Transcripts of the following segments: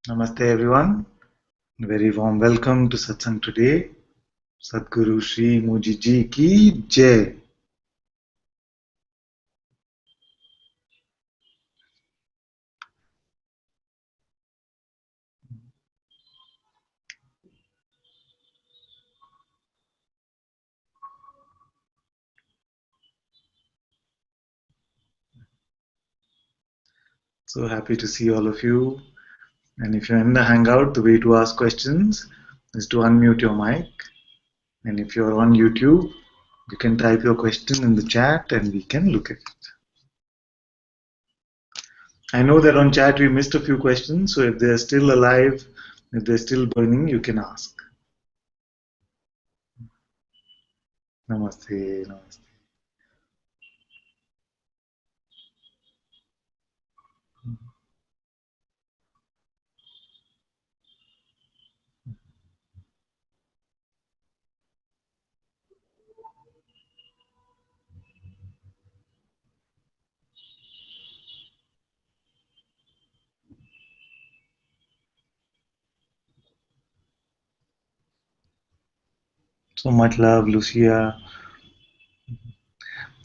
Namaste everyone. Very warm welcome to Satsang today. Satguru Shri Muji Ji ki Jai. So happy to see all of you. And if you're in the Hangout, the way to ask questions is to unmute your mic. And if you're on YouTube, you can type your question in the chat and we can look at it. I know that on chat we missed a few questions, so if they're still alive, if they're still burning, you can ask. Namaste, namaste. So much love, Lucia.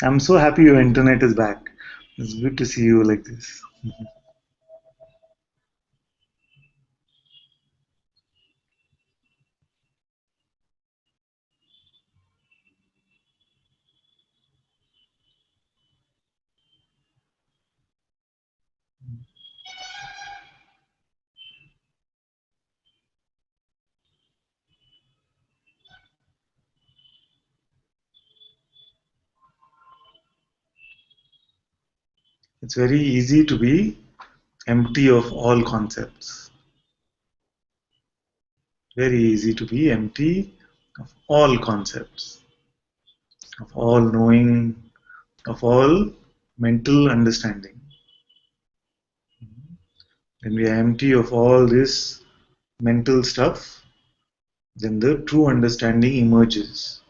I'm so happy your internet is back. It's good to see you like this. It's very easy to be empty of all concepts. Very easy to be empty of all concepts, of all knowing, of all mental understanding. When we are empty of all this mental stuff, then the true understanding emerges.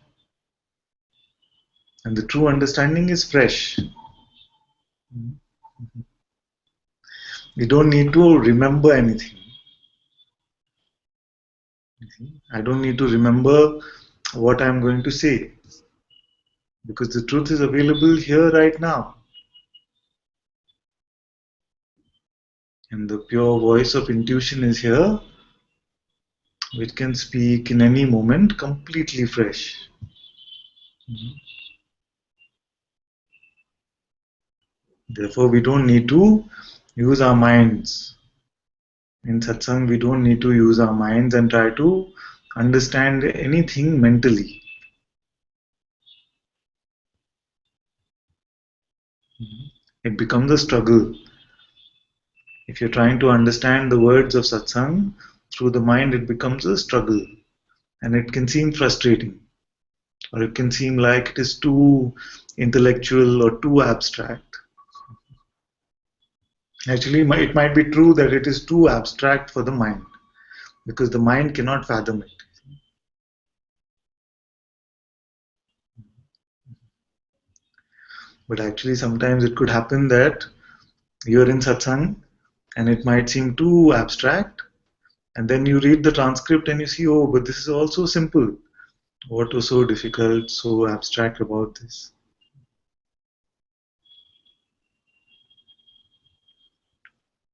And the true understanding is fresh. We don't need to remember anything. I don't need to remember what I'm going to say because the truth is available here right now. And the pure voice of intuition is here, which can speak in any moment completely fresh. Therefore, we don't need to use our minds. In satsang, we don't need to use our minds and try to understand anything mentally. It becomes a struggle. If you're trying to understand the words of satsang through the mind, it becomes a struggle. And it can seem frustrating. Or it can seem like it is too intellectual or too abstract. Actually, it might be true that it is too abstract for the mind, because the mind cannot fathom it. But actually, sometimes it could happen that you're in satsang and it might seem too abstract, and then you read the transcript and you see, oh, but this is also simple. What was so difficult, so abstract about this?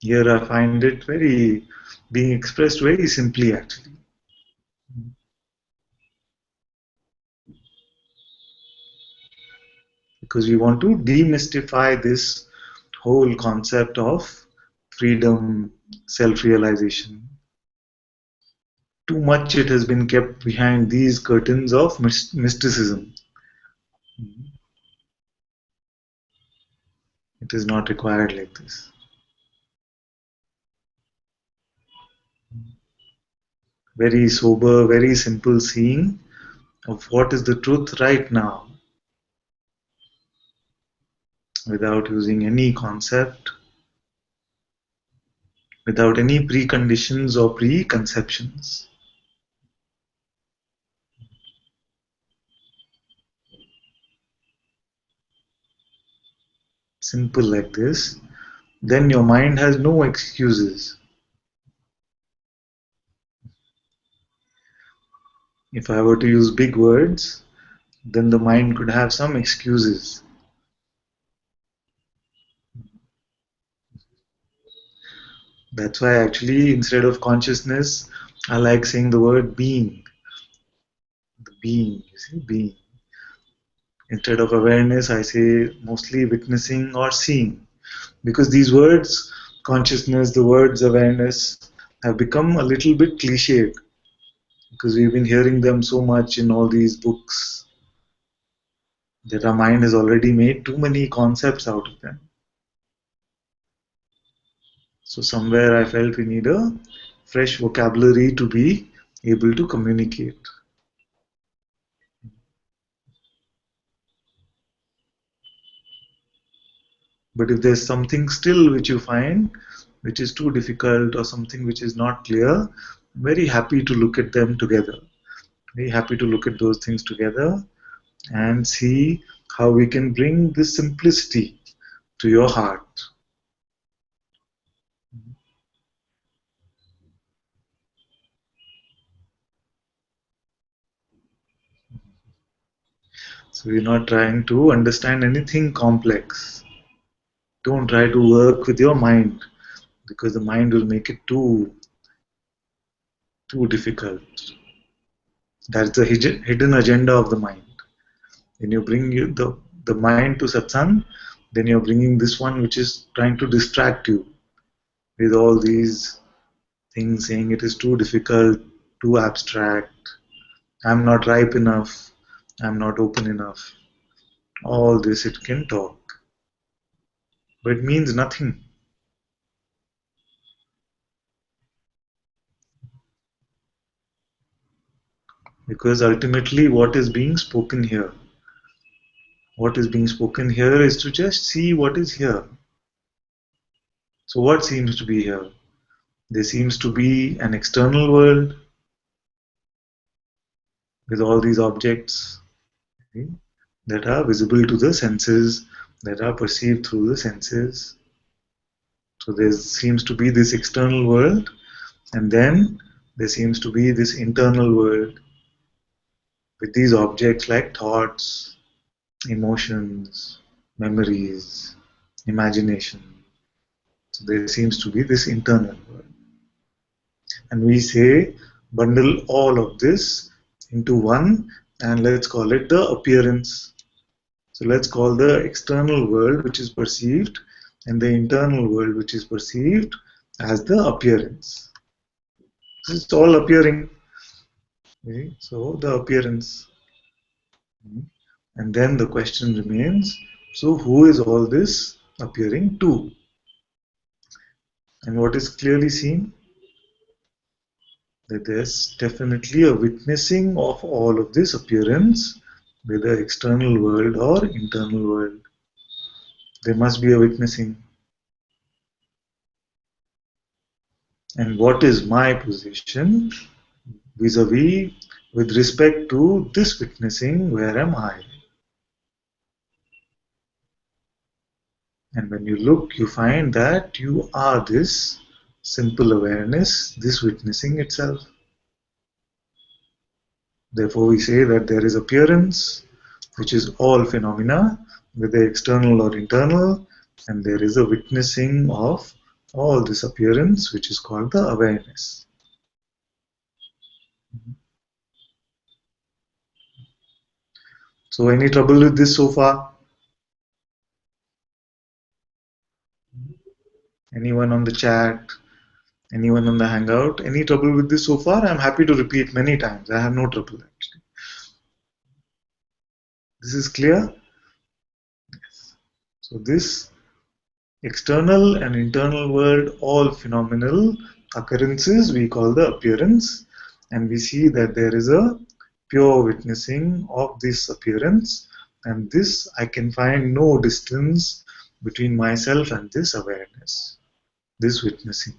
Here I find it being expressed very simply actually. Because we want to demystify this whole concept of freedom, self-realization. Too much it has been kept behind these curtains of mysticism. It is not required like this. Very sober, very simple seeing of what is the truth right now, without using any concept, without any preconditions or preconceptions. Simple like this, then your mind has no excuses. If I were to use big words, then the mind could have some excuses. That's why actually instead of consciousness, I like saying the word being. The being, you see, being. Instead of awareness, I say mostly witnessing or seeing. Because these words, consciousness, the words awareness, have become a little bit cliched because we've been hearing them so much in all these books that our mind has already made too many concepts out of them. So somewhere I felt we need a fresh vocabulary to be able to communicate. But if there's something still which you find which is too difficult or something which is not clear, I'm very happy to look at them together. Very happy to look at those things together and see how we can bring this simplicity to your heart. So we're not trying to understand anything complex. Don't try to work with your mind because the mind will make it too difficult. That's the hidden agenda of the mind. When you bring the mind to satsang, then you're bringing this one which is trying to distract you with all these things, saying it is too difficult, too abstract, I'm not ripe enough, I'm not open enough. All this it can talk, but it means nothing. Because ultimately, what is being spoken here? What is being spoken here is to just see what is here. So, what seems to be here? There seems to be an external world with all these objects, okay, that are visible to the senses, that are perceived through the senses. So, there seems to be this external world, and then there seems to be this internal world with these objects like thoughts, emotions, memories, imagination. So there seems to be this internal world. And we say, bundle all of this into one and let's call it the appearance. So let's call the external world which is perceived and the internal world which is perceived as the appearance. It's all appearing. Okay? So the appearance. And then the question remains, so who is all this appearing to? And what is clearly seen? That there's definitely a witnessing of all of this appearance, whether external world or internal world. There must be a witnessing. And what is my position vis-a-vis with respect to this witnessing? Where am I? And when you look, you find that you are this simple awareness, this witnessing itself. Therefore, we say that there is appearance, which is all phenomena, whether external or internal, and there is a witnessing of all this appearance, which is called the awareness. So, any trouble with this so far? Anyone on the chat? Anyone on the Hangout? Any trouble with this so far? I'm happy to repeat many times. I have no trouble actually. This is clear? So, this external and internal world, all phenomenal occurrences, we call the appearance, and we see that there is a pure witnessing of this appearance, and this I can find no distance between myself and this awareness, this witnessing,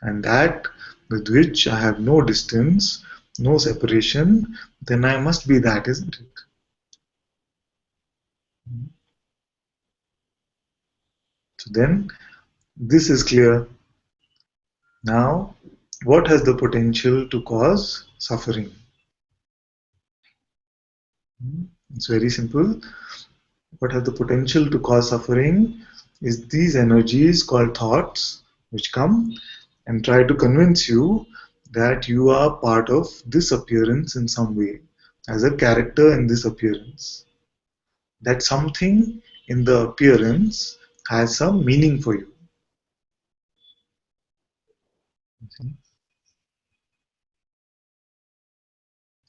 and that with which I have no distance, no separation, then I must be that, isn't it? So then this is clear. Now, what has the potential to cause suffering? It's very simple. What have the potential to cause suffering is these energies called thoughts, which come and try to convince you that you are part of this appearance in some way, as a character in this appearance. That something in the appearance has some meaning for you.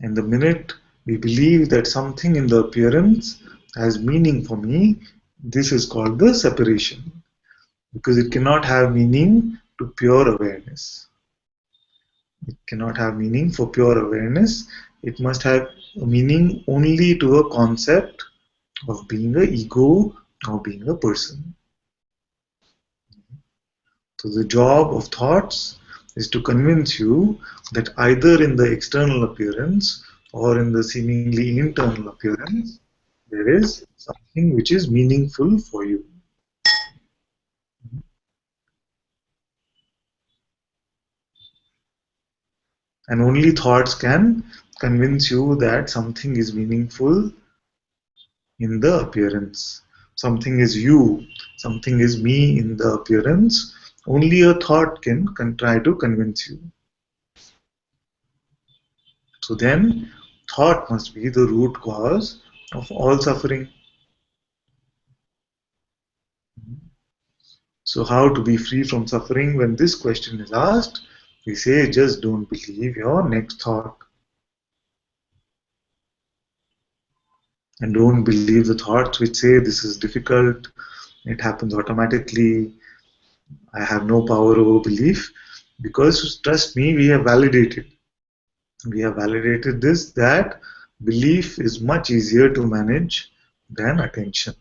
And the minute we believe that something in the appearance has meaning for me, this is called the separation, because it cannot have meaning to pure awareness. It cannot have meaning for pure awareness. It must have a meaning only to a concept of being a ego or being a person. So the job of thoughts is to convince you that either in the external appearance or in the seemingly internal appearance, there is something which is meaningful for you. And only thoughts can convince you that something is meaningful in the appearance. Something is you, something is me in the appearance. Only a thought can try to convince you. So then, thought must be the root cause of all suffering. So, how to be free from suffering when this question is asked? We say, just don't believe your next thought. And don't believe the thoughts which say this is difficult, it happens automatically, I have no power over belief. Because trust me, we have validated. We have validated this that belief is much easier to manage than attention.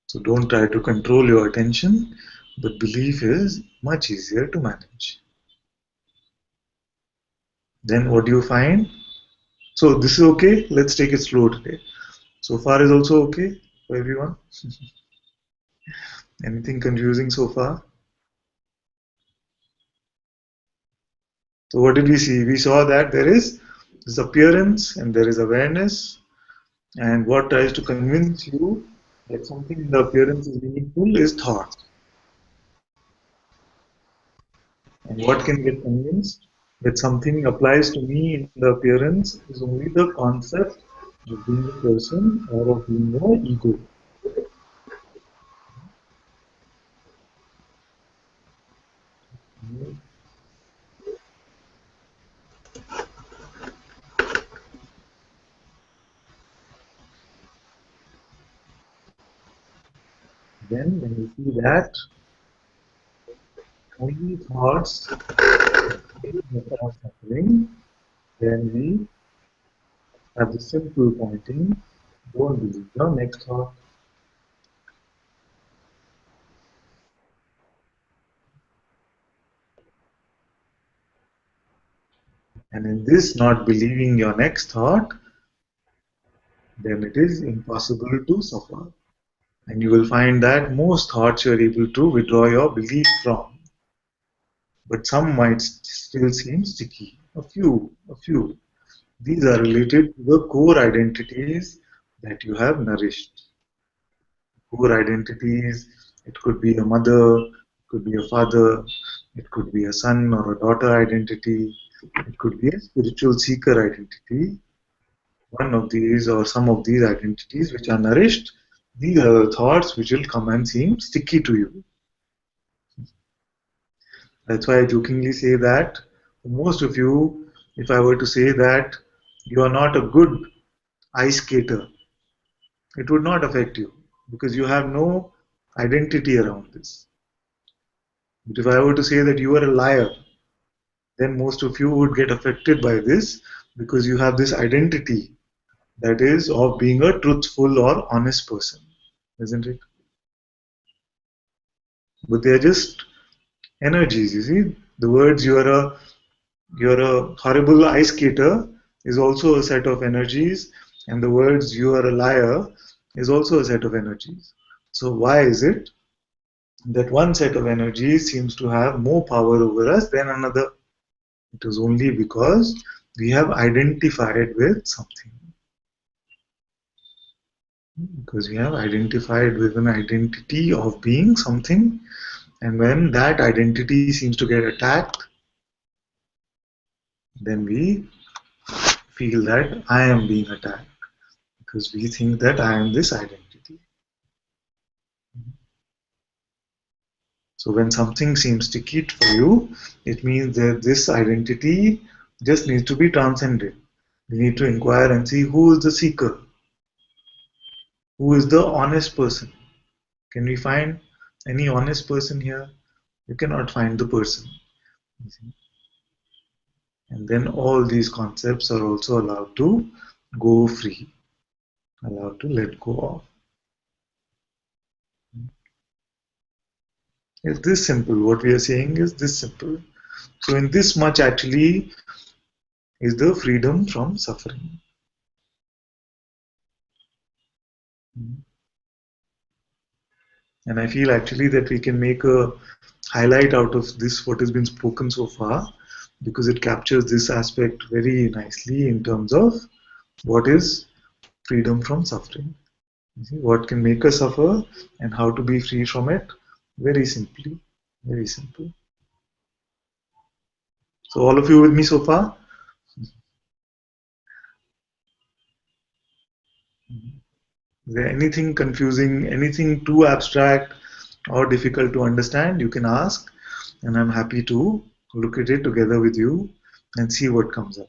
So don't try to control your attention, but belief is much easier to manage. Then what do you find? So this is okay. Let's take it slow today. So far is also okay for everyone. Anything confusing so far? So what did we see? We saw that there is this appearance and there is awareness, and what tries to convince you that something in the appearance is meaningful is thought. And what can get convinced that something applies to me in the appearance is only the concept of being a person or of being an ego. Then, when we see that only thoughts are suffering, then we have the simple pointing, don't believe your next thought. And in this not believing your next thought, then it is impossible to suffer. And you will find that most thoughts you are able to withdraw your belief from. But some might still seem sticky. A few. These are related to the core identities that you have nourished. Core identities, it could be a mother, it could be a father, it could be a son or a daughter identity, it could be a spiritual seeker identity. One of these or some of these identities which are nourished, these are the thoughts which will come and seem sticky to you. That's why I jokingly say that for most of you, if I were to say that you are not a good ice skater, it would not affect you because you have no identity around this. But if I were to say that you are a liar, then most of you would get affected by this because you have this identity that is of being a truthful or honest person, isn't it? But they are just energies, you see. The words you're a horrible ice skater is also a set of energies, and the words you are a liar is also a set of energies. So why is it that one set of energies seems to have more power over us than another? It is only because We have identified with something. Because we have identified with an identity of being something, and when that identity seems to get attacked, then we feel that I am being attacked because we think that I am this identity. So when something seems sticky for you, it means that this identity just needs to be transcended. We need to inquire and see who is the seeker, who is the honest person. Can we find any honest person here? You cannot find the person. And then all these concepts are also allowed to go free, allowed to let go of. It's this simple. What we are saying is this simple. So in this much actually is the freedom from suffering. And I feel actually that we can make a highlight out of this, what has been spoken so far, because it captures this aspect very nicely in terms of what is freedom from suffering. You see, what can make us suffer and how to be free from it? Very simply, very simple. So all of you with me so far? Is there anything confusing, anything too abstract or difficult to understand? You can ask, and I'm happy to look at it together with you and see what comes up.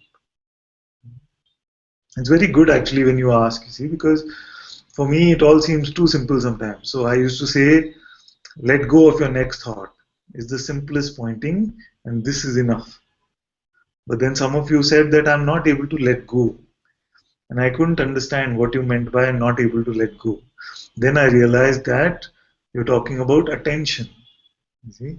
It's very good actually when you ask, you see, because for me it all seems too simple sometimes. So I used to say, let go of your next thought. It's the simplest pointing, and this is enough. But then some of you said that I'm not able to let go. And I couldn't understand what you meant by not able to let go. Then I realized that you're talking about attention. You see?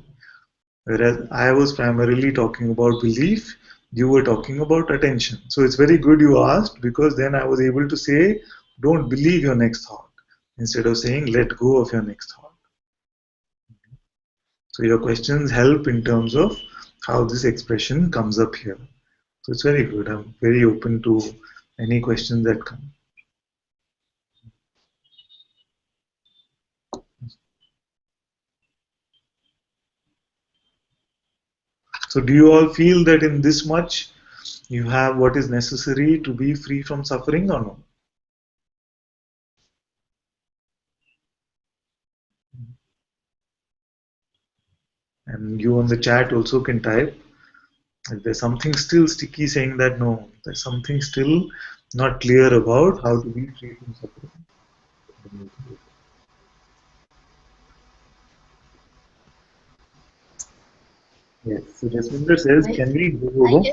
Whereas I was primarily talking about belief, you were talking about attention. So it's very good you asked because then I was able to say, don't believe your next thought instead of saying, let go of your next thought. So your questions help in terms of how this expression comes up here. So it's very good. I'm very open to any questions that come. So do you all feel that in this much you have what is necessary to be free from suffering or no? And you on the chat also can type if there's something still sticky saying that no, there's something still not clear about how to be free from suffering. Yes. So Jasminder says, can we go over?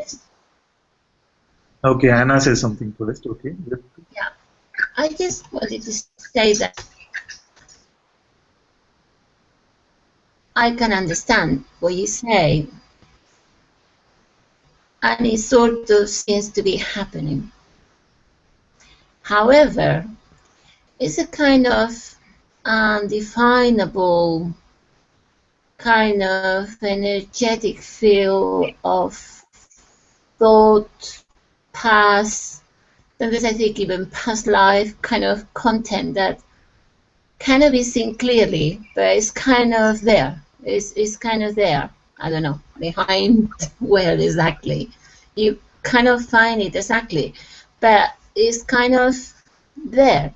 Okay, Anna says something first. Okay. Yeah. I just wanted to say that I can understand what you say, and it sort of seems to be happening. However, it's a kind of undefinable, kind of energetic feel of thought, past, sometimes I think even past life kind of content that cannot be seen clearly, but it's kind of there. It's kind of there. I don't know, behind where exactly. You kind of find it exactly, but it's kind of there.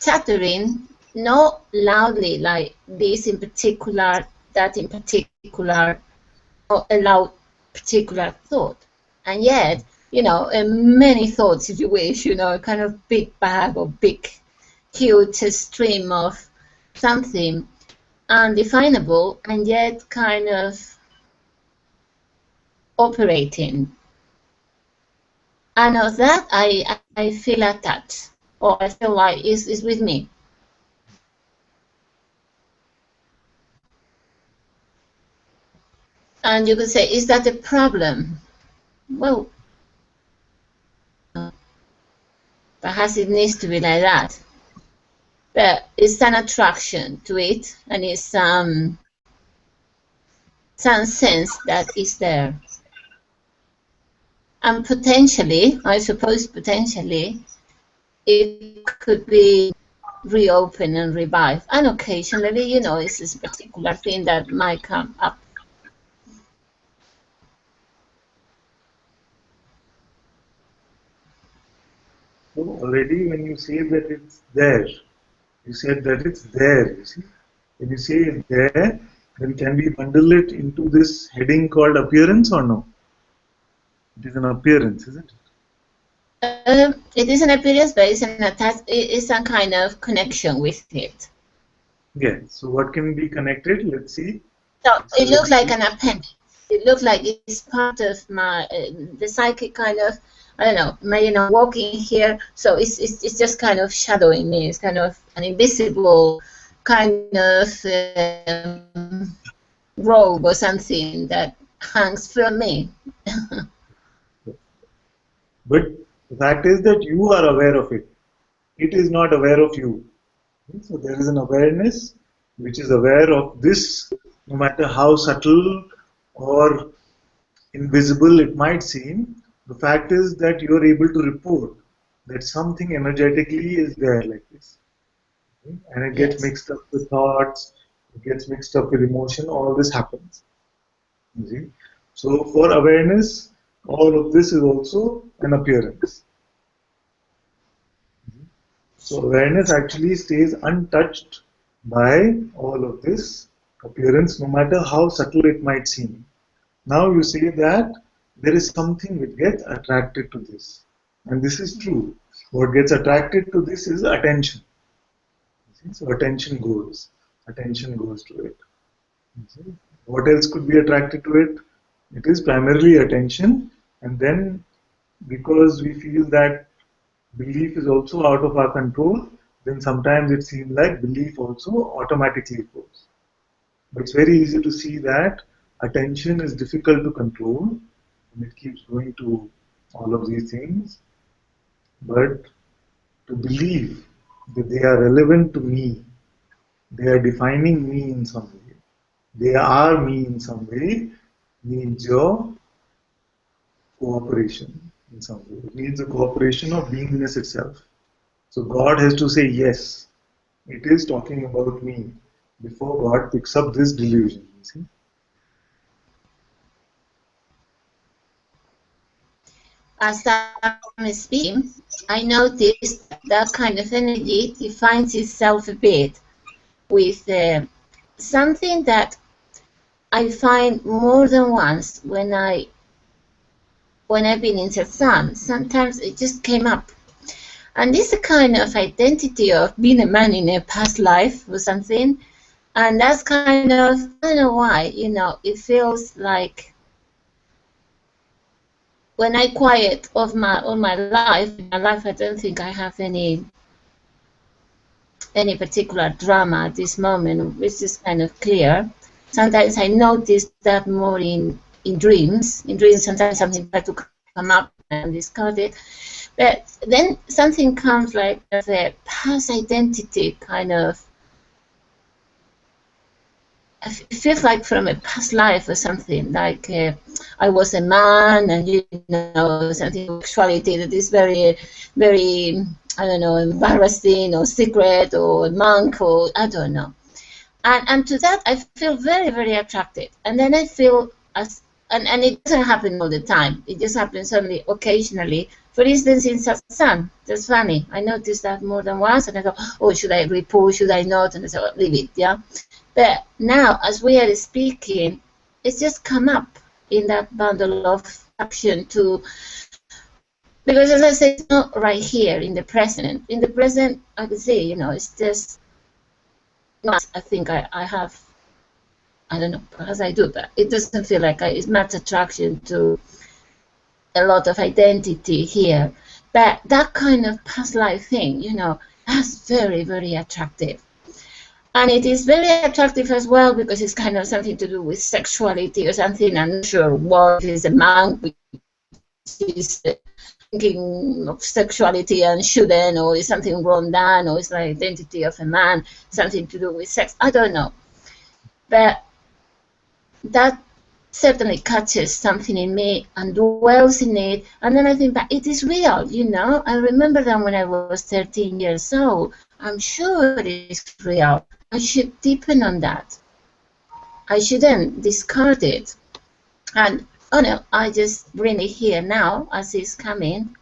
Chattering, not loudly like this in particular, that in particular, or a loud particular thought. And yet, you know, many thoughts, if you wish, you know, a kind of big bag or big, huge stream of something undefinable and yet kind of operating. And of that, I feel attached, or I feel like it's with me. And you could say, is that a problem? Well, perhaps it needs to be like that. But it's an attraction to it, and it's some sense that is there. And potentially, I suppose potentially, it could be reopened and revived. And occasionally, you know, it's this particular thing that might come up. So already when you say that it's there, you said that it's there, you see. When you say it's there, then can we bundle it into this heading called appearance or no? It is an appearance, isn't it? It is an appearance, but it's some kind of connection with it. Yeah, so what can be connected? Let's see. So it looks like an appendix. It looks like it's part of my the psychic kind of, I don't know, walking here. So it's just kind of shadowing me. It's kind of an invisible kind of robe or something that hangs from me. But the fact is that you are aware of it. It is not aware of you. So there is an awareness which is aware of this, no matter how subtle or invisible it might seem. The fact is that you are able to report that something energetically is there like this. And it gets mixed up with thoughts, it gets mixed up with emotion, all this happens. You see? So for awareness, all of this is also an appearance. So awareness actually stays untouched by all of this appearance, no matter how subtle it might seem. Now you say that there is something which gets attracted to this. And this is true. What gets attracted to this is attention. So attention goes to it. What else could be attracted to it? It is primarily attention, and then because we feel that belief is also out of our control, then sometimes it seems like belief also automatically goes. But it's very easy to see that attention is difficult to control, and it keeps going to all of these things. But to believe that they are relevant to me, they are defining me in some way, they are me in some way, needs your cooperation in some way. It needs the cooperation of beingness itself. So God has to say, yes, it is talking about me before God picks up this delusion. You see? As I'm speaking, I noticed that kind of energy defines itself a bit with something that I find more than once when I've been in satsang. Sometimes it just came up, and this is a kind of identity of being a man in a past life or something, and that's kind of, I don't know why, you know, it feels like when I quiet all my life, I don't think I have any particular drama at this moment, which is kind of clear. Sometimes I notice that more in dreams. In dreams, sometimes something tries to come up and discard it. But then something comes like a past identity kind of, it feels like from a past life or something, like I was a man, and you know, something sexuality that is very, very, I don't know, embarrassing or secret or a monk or I don't know. And to that I feel very, very attracted. And then I feel and it doesn't happen all the time. It just happens only occasionally. For instance, in satsang, that's funny. I noticed that more than once, and I thought, oh, should I report? Should I not? And I said, well, leave it, yeah. But now, as we are speaking, it's just come up in that bundle of action to, because as I said, it's not right here in the present. In the present, I can see, you know, it's just, I think I have, I don't know, perhaps I do, but it doesn't feel like it's much attraction to a lot of identity here. But that kind of past life thing, you know, that's very, very attractive. And it is very attractive as well because it's kind of something to do with sexuality or something. I'm not sure what is a monk, which is thinking of sexuality and shouldn't, or is something wrong done, or is the identity of a man something to do with sex? I don't know. But that certainly catches something in me and dwells in it, and then I think, but it is real, you know. I remember that when I was 13 years old. I'm sure it is real. I should deepen on that. I shouldn't discard it. And oh no, I just bring it here now as it's coming,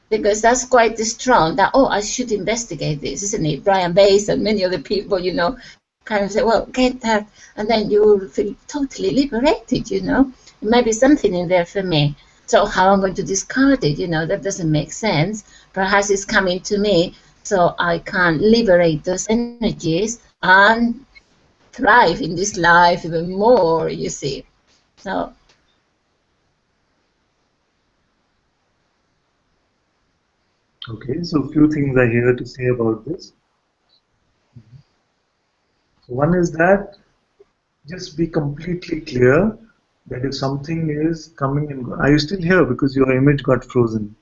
because that's quite strong. That, oh, I should investigate this, isn't it? Brian Bass and many other people, you know, kind of say, well, get that, and then you will feel totally liberated, you know. It might be something in there for me. So how I'm going to discard it, you know, that doesn't make sense. Perhaps it's coming to me so I can liberate those energies and thrive in this life even more, you see. So Okay, so a few things I hear to say about this. So one is that just be completely clear that if something is coming and are you still here because your image got frozen?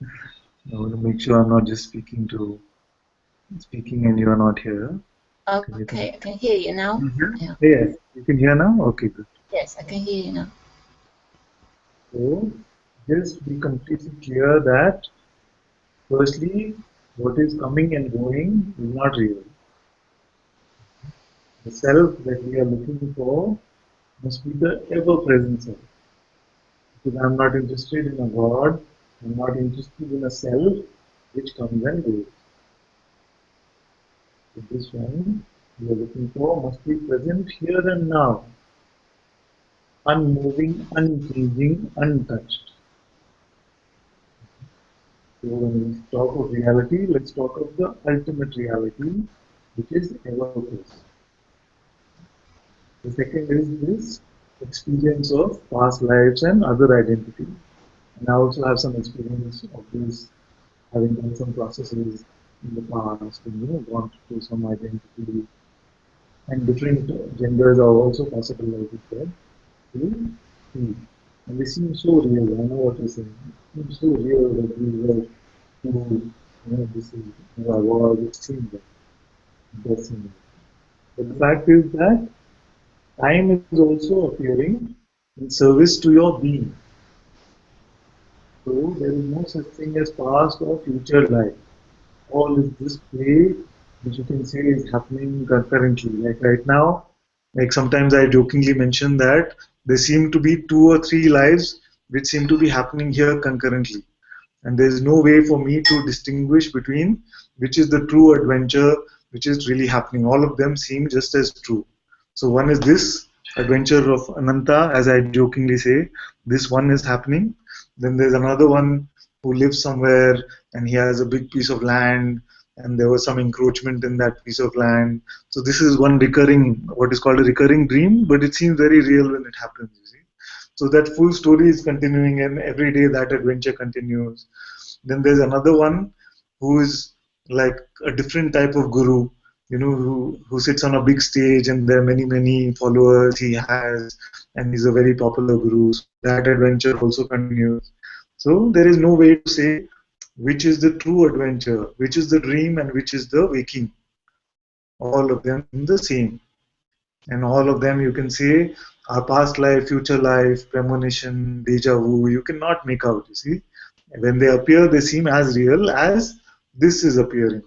I want to make sure I'm not just speaking and you are not here. Can you okay, I can hear you now. Yeah. Yes, you can hear now? Okay, good. Yes, I can hear you now. So just be completely clear that firstly, what is coming and going is not real. The self that we are looking for must be the ever-present self. Because I'm not interested in a God, I'm not interested in a self which comes and goes. So this one we are looking for must be present here and now, unmoving, unchanging, untouched. So when we talk of reality, let's talk of the ultimate reality, which is ever present. The second is this experience of past lives and other identities. And I also have some experience of this, having done some processes in the past and gone through some identity and different genders are also possible, like you said, to see. And they seem so real. I know what you're saying. It seems so real that we were this is who I was. It seems like it does seem like. But the fact is that time is also appearing in service to your being. So there is no such thing as past or future life. All is this play, which you can say is happening concurrently. Like right now, like sometimes I jokingly mention that there seem to be two or three lives which seem to be happening here concurrently. And there is no way for me to distinguish between which is the true adventure, which is really happening. All of them seem just as true. So one is this adventure of Ananta, as I jokingly say, this one is happening. Then there's another one who lives somewhere and he has a big piece of land and there was some encroachment in that piece of land. So this is one recurring, what is called a recurring dream, but it seems very real when it happens, you see. So that full story is continuing and every day that adventure continues. Then there's another one who is like a different type of guru, who sits on a big stage and there are many, many followers he has, and he's a very popular guru. So that adventure also continues. So there is no way to say which is the true adventure, which is the dream, and which is the waking. All of them seem the same. And all of them you can say are past life, future life, premonition, deja vu. You cannot make out, you see. When they appear, they seem as real as this is appearing,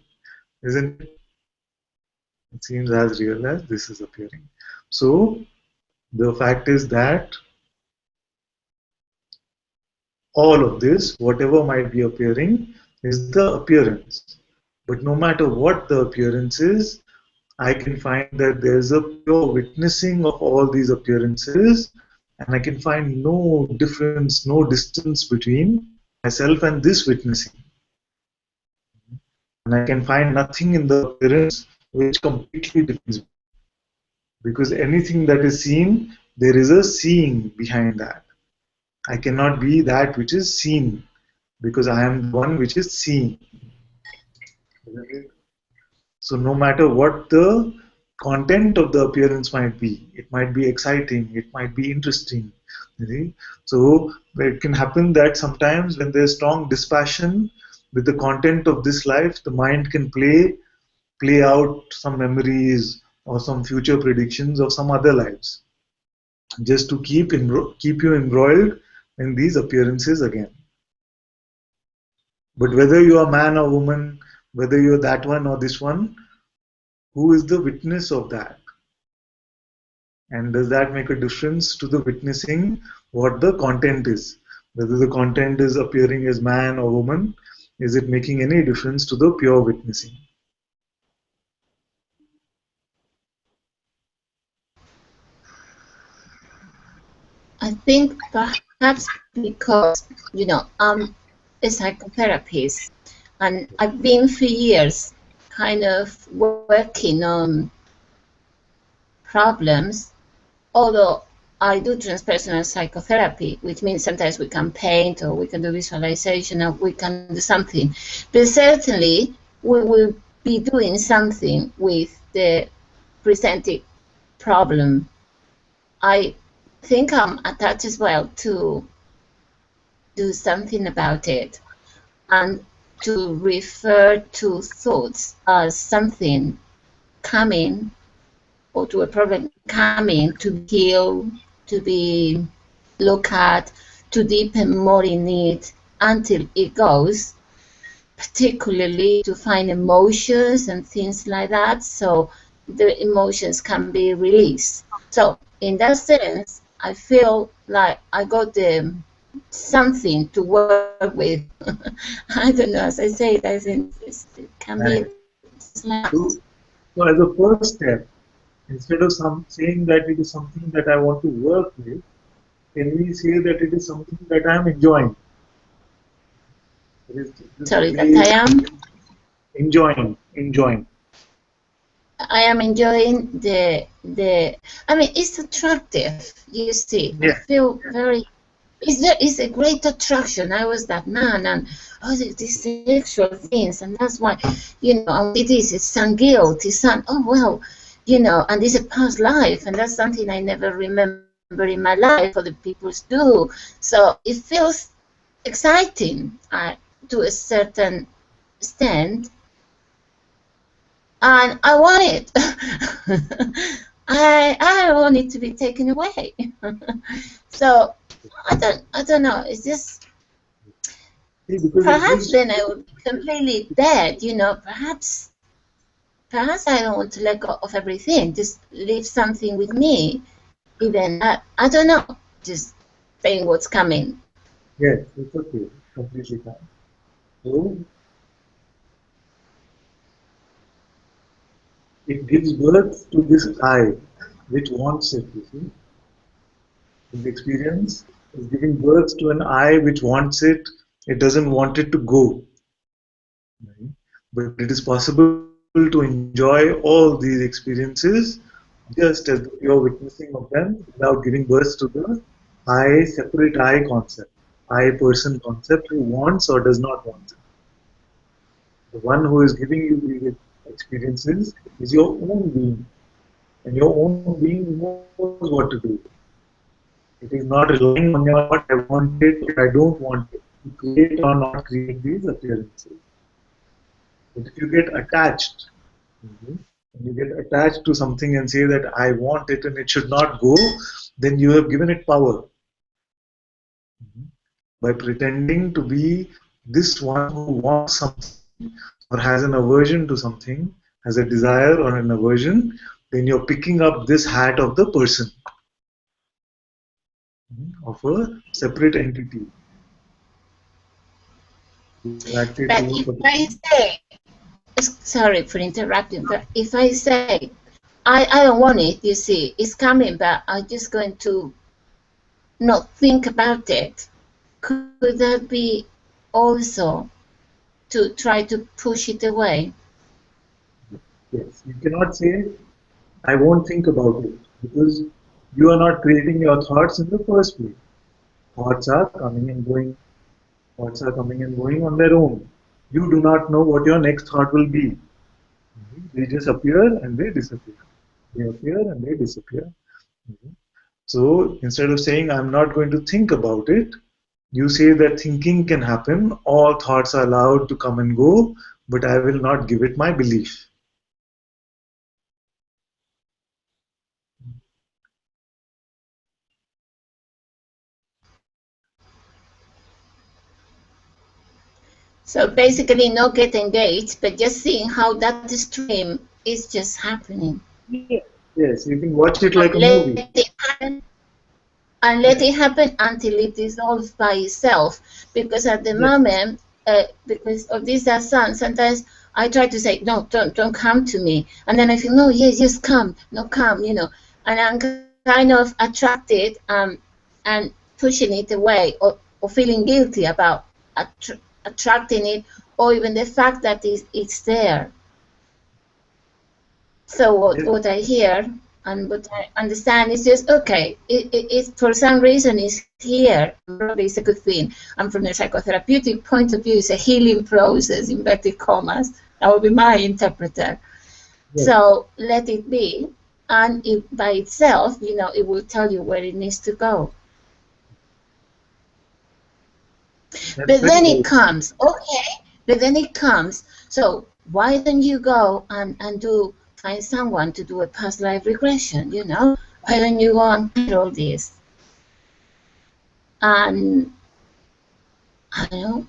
isn't it? It seems as real as this is appearing. So the fact is that all of this, whatever might be appearing, is the appearance. But no matter what the appearance is, I can find that there's a pure witnessing of all these appearances, and I can find no difference, no distance between myself and this witnessing. And I can find nothing in the appearance which completely defines me. Because anything that is seen, there is a seeing behind that. I cannot be that which is seen, because I am the one which is seeing. So no matter what the content of the appearance might be, it might be exciting, it might be interesting. You see? So it can happen that sometimes when there's strong dispassion with the content of this life, the mind can play out some memories or some future predictions of some other lives, just to keep you embroiled in these appearances again. But whether you are man or woman, whether you're that one or this one, who is the witness of that? And does that make a difference to the witnessing what the content is? Whether the content is appearing as man or woman, is it making any difference to the pure witnessing? I think perhaps because, I'm a psychotherapist and I've been for years kind of working on problems, although I do transpersonal psychotherapy, which means sometimes we can paint or we can do visualization or we can do something. But certainly we will be doing something with the presented problem. I think I'm attached as well to do something about it and to refer to thoughts as something coming or to a problem coming to heal, to be looked at, to deepen more in it until it goes, particularly to find emotions and things like that, so the emotions can be released. So in that sense, I feel like I got something to work with. I don't know, as I say, I think it can be So as a first step, instead of saying that it is something that I want to work with, can we say that it is something that I am enjoying? Sorry, that I am enjoying. I am enjoying I mean, it's attractive, you see. Yeah. I feel very, it's a great attraction. I was that man and these sexual things, and that's why, it is, it's some guilt, it's some, oh, well, and it's a past life, and that's something I never remember in my life, other people do. So it feels exciting to a certain extent. And I want it. I want it to be taken away. So I don't know. It's just perhaps then I would be completely dead. Perhaps I don't want to let go of everything. Just leave something with me. Even I don't know. Just saying what's coming. Yes, it's okay. Completely fine. So it gives birth to this I, which wants it, you see. His experience is giving birth to an I which wants it. It doesn't want it to go. Right? But it is possible to enjoy all these experiences just as the pure witnessing of them without giving birth to the I, separate I concept, I person concept who wants or does not want it. The one who is giving you these experiences is your own being, and your own being knows what to do. It is not relying on your thought, I want it or I don't want it, to create or not create these appearances. But if you get attached, when you get attached to something and say that I want it and it should not go, then you have given it power. By pretending to be this one who wants something or has an aversion to something, has a desire or an aversion, then you're picking up this hat of the person, of a separate entity. But if I say, sorry for interrupting, but if I say, I don't want it, you see, it's coming, but I'm just going to not think about it. Could that be also to try to push it away? Yes, you cannot say, I won't think about it, because you are not creating your thoughts in the first place. Thoughts are coming and going. Thoughts are coming and going on their own. You do not know what your next thought will be. They just appear and they disappear. They appear and they disappear. So instead of saying, I'm not going to think about it, you say that thinking can happen, all thoughts are allowed to come and go, but I will not give it my belief. So basically, not get engaged, but just seeing how that stream is just happening. Yes, you can watch it And like a let movie. it happen, and let it happen until it dissolves by itself. Because at the Yes. moment, because of this sun, sometimes I try to say, no, don't come to me, and then I feel, no, yes, just come, no, come, and I'm kind of attracted, and pushing it away, or feeling guilty about attracting it, or even the fact that it's there. So Yes. what I hear and what I understand is just okay. It for some reason is here, and probably it's a good thing. And from the psychotherapeutic point of view, it's a healing process, inverted commas. That would be my interpreter. Yes. So let it be, and it by itself, it will tell you where it needs to go. That's But very then it right. comes, okay. But then it comes. So why don't you go and find someone to do a past life regression? Why don't you go and get all this? And I don't know.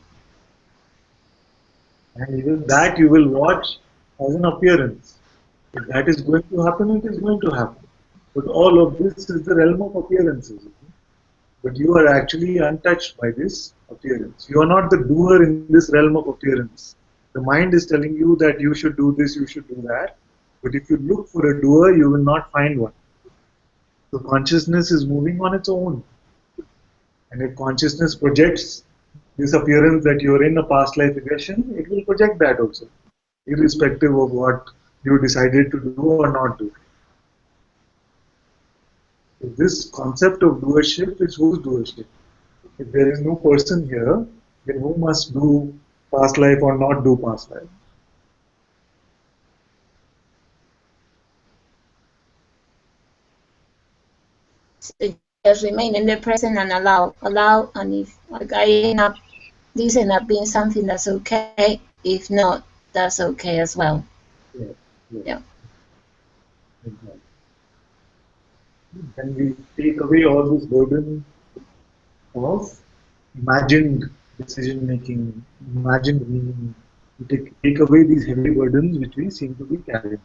And even that you will watch as an appearance. If that is going to happen, it is going to happen. But all of this is the realm of appearances. But you are actually untouched by this appearance. You are not the doer in this realm of appearance. The mind is telling you that you should do this, you should do that. But if you look for a doer, you will not find one. So consciousness is moving on its own. And if consciousness projects this appearance that you're in a past life regression, it will project that also, irrespective of what you decided to do or not do. So this concept of doership is whose doership? If there is no person here, then who must do past life or not do past life? So just remain in the present and allow. And if like this end up being something that's okay. If not, that's okay as well. Yes, yes, Yeah. exactly. Then we take away all this burden of imagined decision making, imagined meaning. We take away these heavy burdens which we seem to be carrying.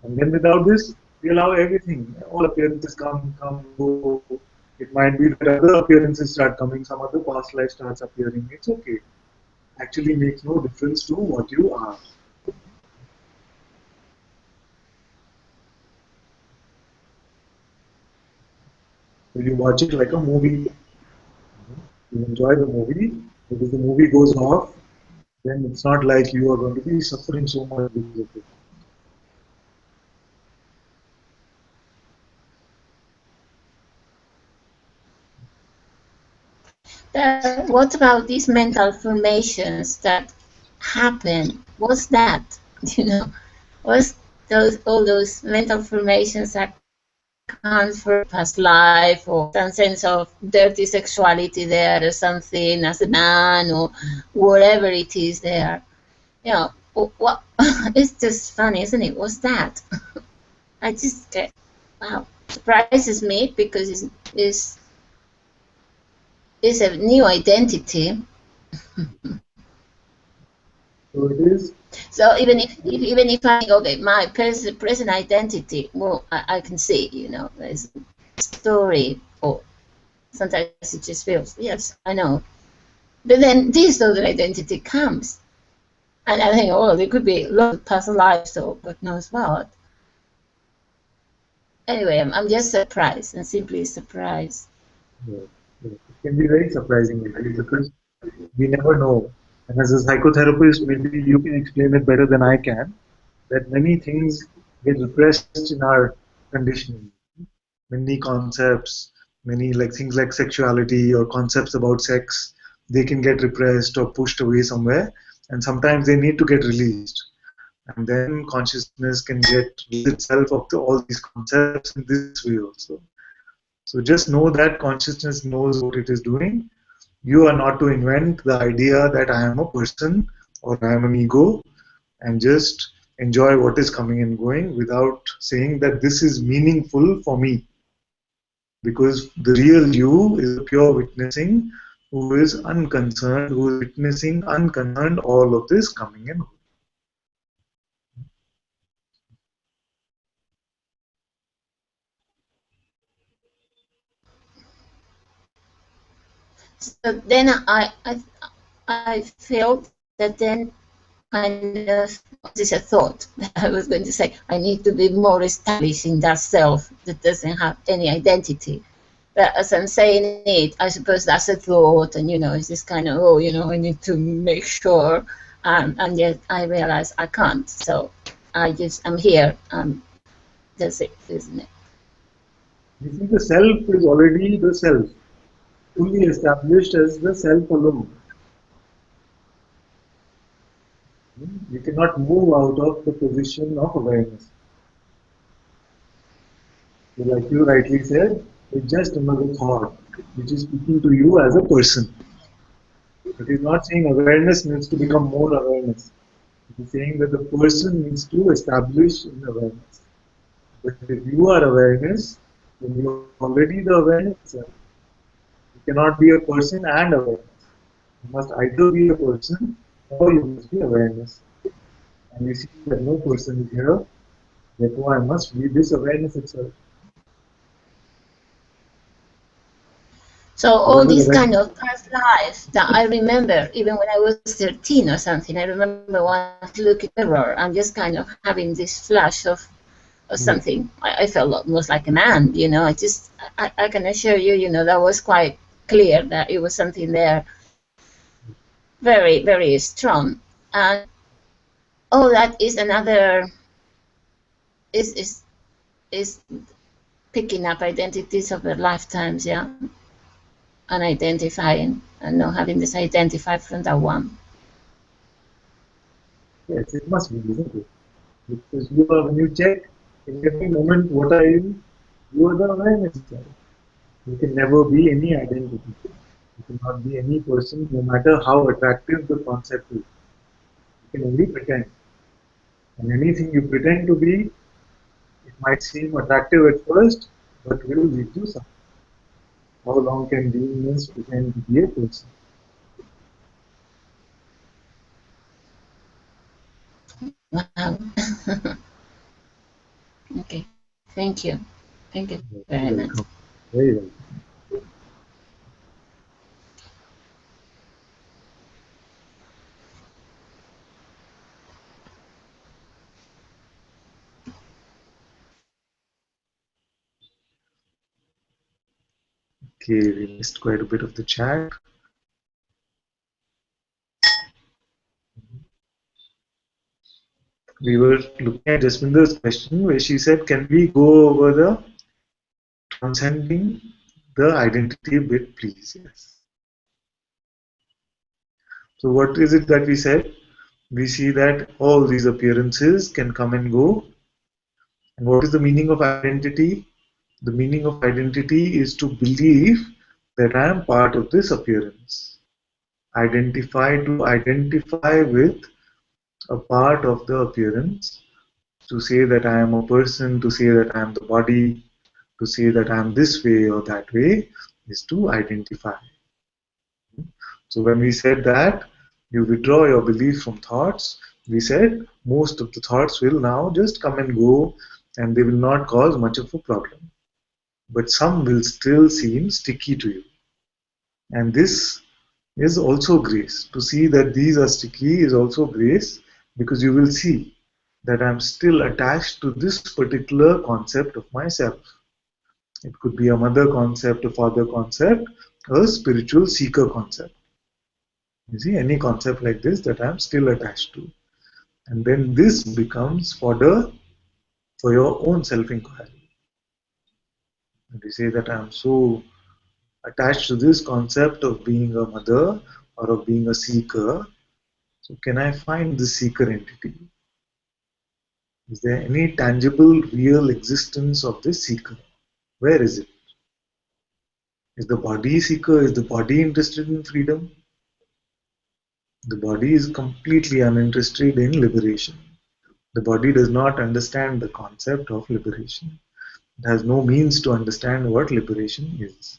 And then without this, we allow everything. All appearances come, go. It might be that other appearances start coming, some other past life starts appearing. It's okay. Actually makes no difference to what you are. So you watch it like a movie. You enjoy the movie. But if the movie goes off, then it's not like you are going to be suffering so much because of it. What about these mental formations that happen? What's that? You know, what's all those mental formations that comes from past life, or some sense of dirty sexuality there, or something as a man, or whatever it is there. What? It's just funny, isn't it? What's that? I just get wow, surprises me because it's a new identity. So it is. So even if I think, okay, my present identity, well, I can see, there's a story, or sometimes it just feels, yes, I know. But then this other identity comes, and I think, oh, there could be a lot of past lives, or God knows what. Anyway, I'm just surprised, and simply surprised. Yes, yes. It can be very surprising because we never know. And as a psychotherapist, maybe you can explain it better than I can, that many things get repressed in our conditioning. Many concepts, many like things like sexuality or concepts about sex, they can get repressed or pushed away somewhere, and sometimes they need to get released. And then consciousness can get rid itself of all these concepts in this way also. So just know that consciousness knows what it is doing. You are not to invent the idea that I am a person or I am an ego, and just enjoy what is coming and going without saying that this is meaningful for me. Because the real you is the pure witnessing who is unconcerned, who is witnessing unconcerned all of this coming and going. So then I felt that then kind of, this is a thought that I was going to say, I need to be more established in that self that doesn't have any identity. But as I'm saying it, I suppose that's a thought, and it's this kind of, I need to make sure, and yet I realize I can't. So I'm here. That's it, isn't it? You see, the self is already the self, fully established as the self alone. You cannot move out of the position of awareness. So like you rightly said, it's just another thought which is speaking to you as a person. It is not saying awareness needs to become more awareness. It is saying that the person needs to establish in awareness. But if you are awareness, then you are already the awareness itself. You cannot be a person and awareness. You must either be a person or you must be awareness. And you see that no person is here, therefore I must be this awareness itself. So What all is these kind awareness? of past lives that I remember, even when I was 13 or something, I remember once looking in the mirror and just kind of having this flash of something. I felt almost like a man, I can assure you, that was quite clear that it was something there very, very strong. And all that is another, is is picking up identities of the lifetimes, yeah, and identifying and not having this identify from that one. Yes, it must be, isn't it? Because you are, when you check in every moment, what are you? You are the awareness itself. You can never be any identity. You cannot be any person, no matter how attractive the concept is. You can only pretend. And anything you pretend to be, it might seem attractive at first, but will lead to something. How long can beingness pretend to be a person? Wow. Okay. Thank you. Thank you very Very much. welcome. Very welcome. Okay, we missed quite a bit of the chat. We were looking at Jasminder's question where she said, can we go over the transcending the identity bit, please? Yes. So what is it that we said? We see that all these appearances can come and go. And what is the meaning of identity? The meaning of identity is to believe that I am part of this appearance. To identify with a part of the appearance, to say that I am a person, to say that I am the body, to say that I am this way or that way, is to identify. So when we said that you withdraw your belief from thoughts, we said most of the thoughts will now just come and go and they will not cause much of a problem. But some will still seem sticky to you. And this is also grace. To see that these are sticky is also grace, because you will see that I'm still attached to this particular concept of myself. It could be a mother concept, a father concept, a spiritual seeker concept. You see, any concept like this that I'm still attached to. And then this becomes fodder for your own self inquiry. And you say that I'm so attached to this concept of being a mother or of being a seeker. So, can I find the seeker entity? Is there any tangible, real existence of this seeker? Where is it? Is the body seeker? Is the body interested in freedom? The body is completely uninterested in liberation. The body does not understand the concept of liberation. It has no means to understand what liberation is.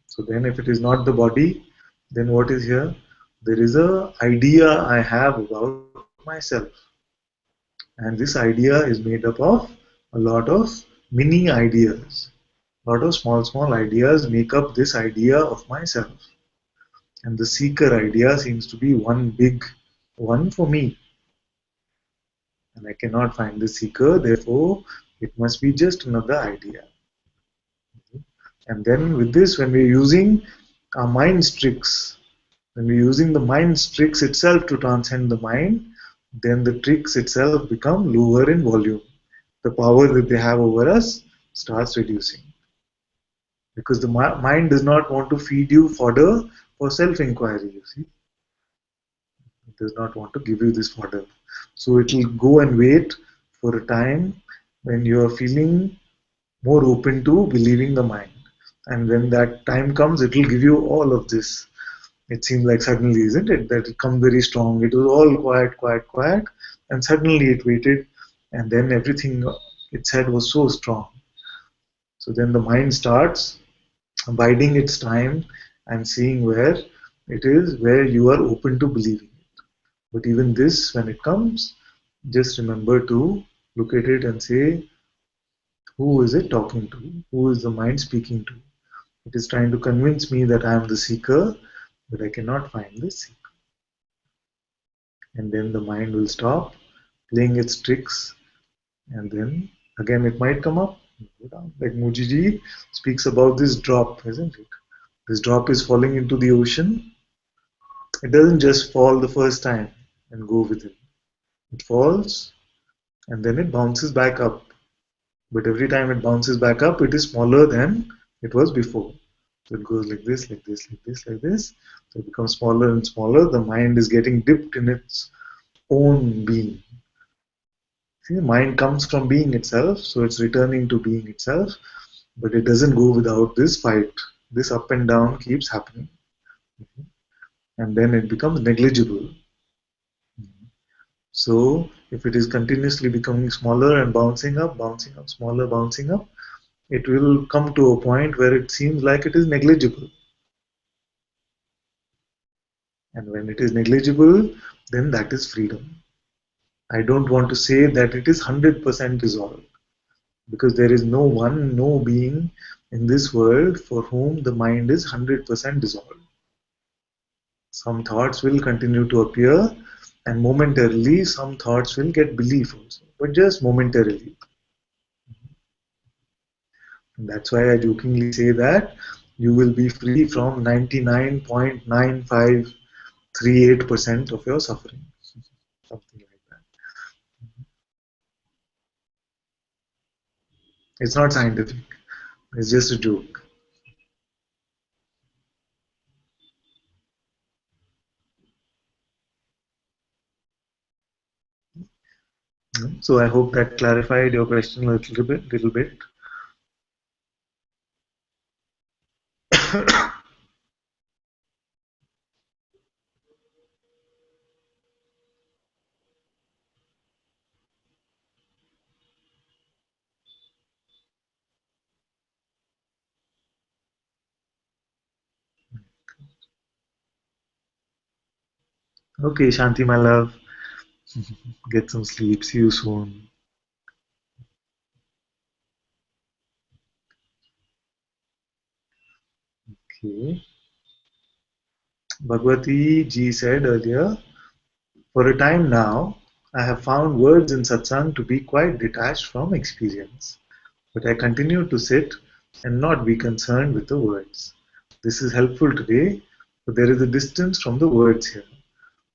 So then, if it is not the body, Then what is here? There is a idea I have about myself. And this idea is made up of a lot of mini ideas. A lot of small ideas make up this idea of myself. And the seeker idea seems to be one big one for me. And I cannot find the seeker, therefore, it must be just another idea. And then with this, when we're using our mind's tricks, when we're using the mind's tricks itself to transcend the mind, then the tricks itself become lower in volume. The power that they have over us starts reducing. Because the mind does not want to feed you fodder for self inquiry, you see. It does not want to give you this fodder. So it will go and wait for a time when you are feeling more open to believing the mind. And when that time comes, it will give you all of this. It seems like suddenly, isn't it, that it comes very strong. It was all quiet, and suddenly it waited, and then everything it said was so strong. So then the mind starts biding its time and seeing where it is, where you are open to believing it. But even this, when it comes, just remember to look at it and say, who is it talking to? Who is the mind speaking to? It is trying to convince me that I am the seeker, but I cannot find the seeker. And then the mind will stop playing its tricks, and then again it might come up. Like Mujiji speaks about this drop, isn't it? This drop is falling into the ocean. It doesn't just fall the first time and go with it. It falls and then it bounces back up. But every time it bounces back up, it is smaller than it was before. So it goes like this, like this, like this, like this. So it becomes smaller and smaller. The mind is getting dipped in its own being. See, the mind comes from being itself, so it's returning to being itself, but it doesn't go without this fight. This up and down keeps happening, and then it becomes negligible. So, if it is continuously becoming smaller and bouncing up, smaller, bouncing up, it will come to a point where it seems like it is negligible. And when it is negligible, then that is freedom. I don't want to say that it is 100% dissolved, because there is no one, no being in this world for whom the mind is 100% dissolved. Some thoughts will continue to appear, and momentarily some thoughts will get belief also, but just momentarily. And that's why I jokingly say that you will be free from 99.9538% of your suffering. Something like that. It's not scientific, it's just a joke. So I hope that clarified your question a little bit, little bit. Okay, Shanti, my love, get some sleep. See you soon. Okay. Bhagwati ji said earlier, for a time now, I have found words in satsang to be quite detached from experience, but I continue to sit and not be concerned with the words. This is helpful today, but there is a distance from the words here.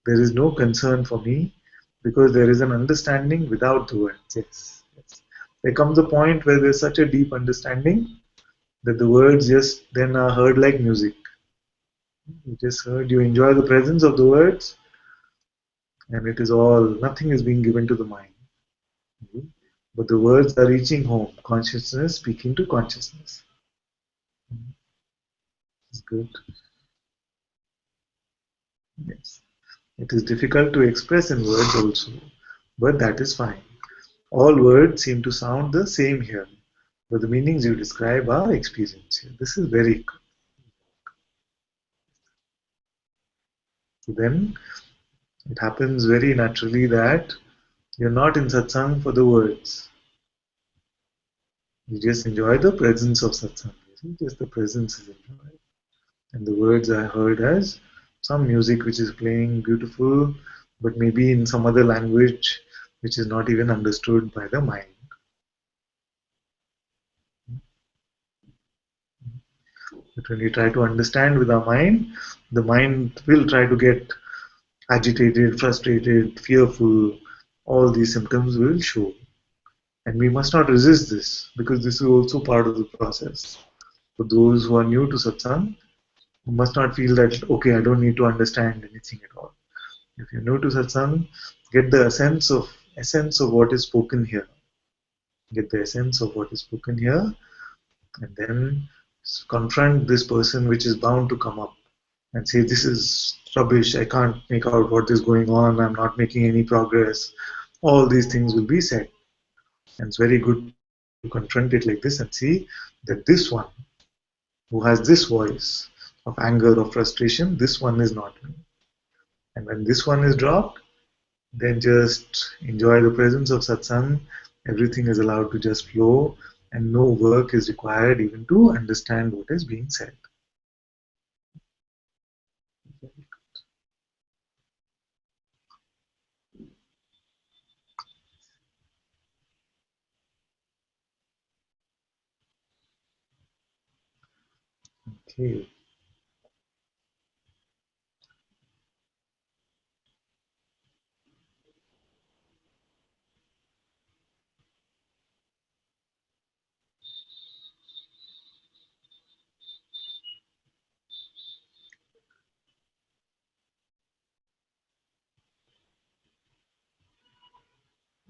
There is no concern for me because there is an understanding without the words. Yes, yes. There comes a point where there's such a deep understanding that the words just then are heard like music. You just heard, you enjoy the presence of the words, and it is all, nothing is being given to the mind. But the words are reaching home, consciousness speaking to consciousness. It's good. Yes. It is difficult to express in words also, but that is fine. All words seem to sound the same here, but the meanings you describe are experienced here. This is very good. So then it happens very naturally that you're not in satsang for the words. You just enjoy the presence of satsang. Just the presence is enjoyed. And the words are heard as some music which is playing beautiful, but maybe in some other language which is not even understood by the mind. But when we try to understand with our mind, the mind will try to get agitated, frustrated, fearful. All these symptoms will show. And we must not resist this because this is also part of the process. For those who are new to satsang, you must not feel that, okay, I don't need to understand anything at all. If you're new to satsang, get the essence of what is spoken here. Get the essence of what is spoken here, and then confront this person which is bound to come up and say, this is rubbish, I can't make out what is going on, I'm not making any progress. All these things will be said. And it's very good to confront it like this and see that this one who has this voice of anger or frustration, this one is not me. And when this one is dropped, then just enjoy the presence of satsang. Everything is allowed to just flow, and no work is required even to understand what is being said. Okay.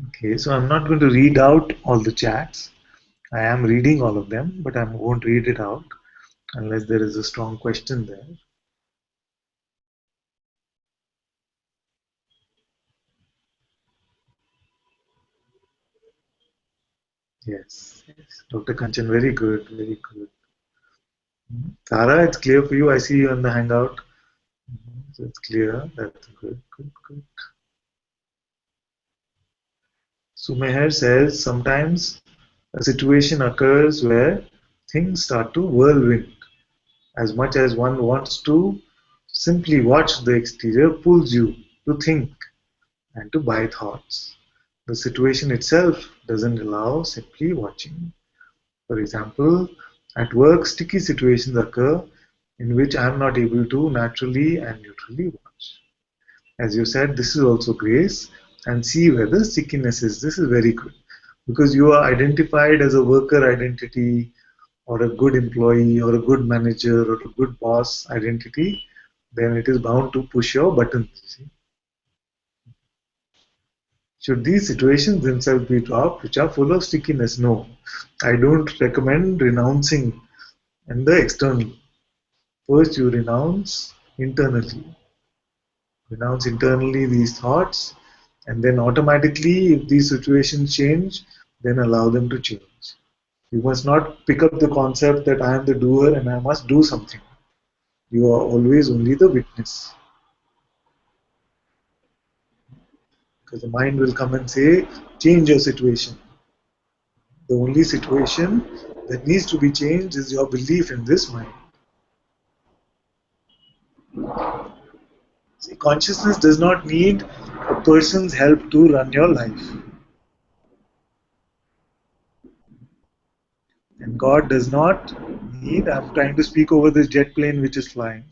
Okay, so I'm not going to read out all the chats. I am reading all of them, but I won't read it out unless there is a strong question there. Yes, yes. Dr. Kanchan, very good, very good. Tara, it's clear for you. I see you on the Hangout. So it's clear. That's good, good, good. Sumeher says sometimes a situation occurs where things start to whirlwind. As much as one wants to simply watch, the exterior pulls you to think and to buy thoughts. The situation itself doesn't allow simply watching. For example, at work, sticky situations occur in which I am not able to naturally and neutrally watch. As you said, this is also grace and see where the stickiness is. This is very good because you are identified as a worker identity or a good employee or a good manager or a good boss identity, then it is bound to push your buttons. See? Should these situations themselves be dropped, which are full of stickiness? No. I don't recommend renouncing in the external. First, you renounce internally. Renounce internally these thoughts, and then automatically, if these situations change, then allow them to change. You must not pick up the concept that I am the doer and I must do something. You are always only the witness. Because the mind will come and say, change your situation. The only situation that needs to be changed is your belief in this mind. See, consciousness does not need a person's help to run your life. And God does not need, I'm trying to speak over this jet plane which is flying.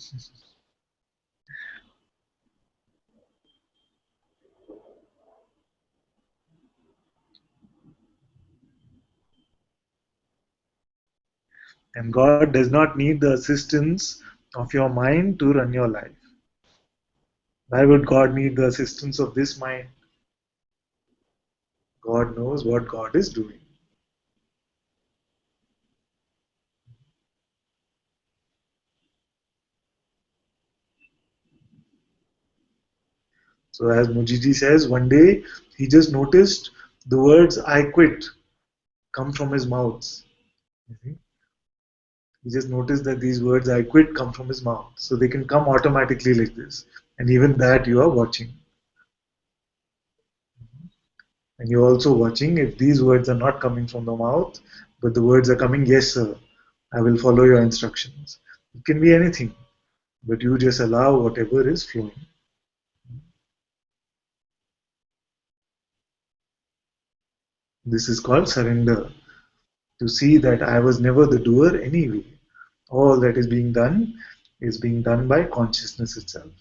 And God does not need the assistance of your mind to run your life. Why would God need the assistance of this mind? God knows what God is doing. So, as Mujiji says, one day he just noticed the words I quit come from his mouth. He just noticed that these words "I quit" come from his mouth. So they can come automatically like this. And even that you are watching. And you're also watching if these words are not coming from the mouth, but the words are coming, "Yes, sir, I will follow your instructions." It can be anything, but you just allow whatever is flowing. This is called surrender. To see that I was never the doer anyway. All that is being done by consciousness itself.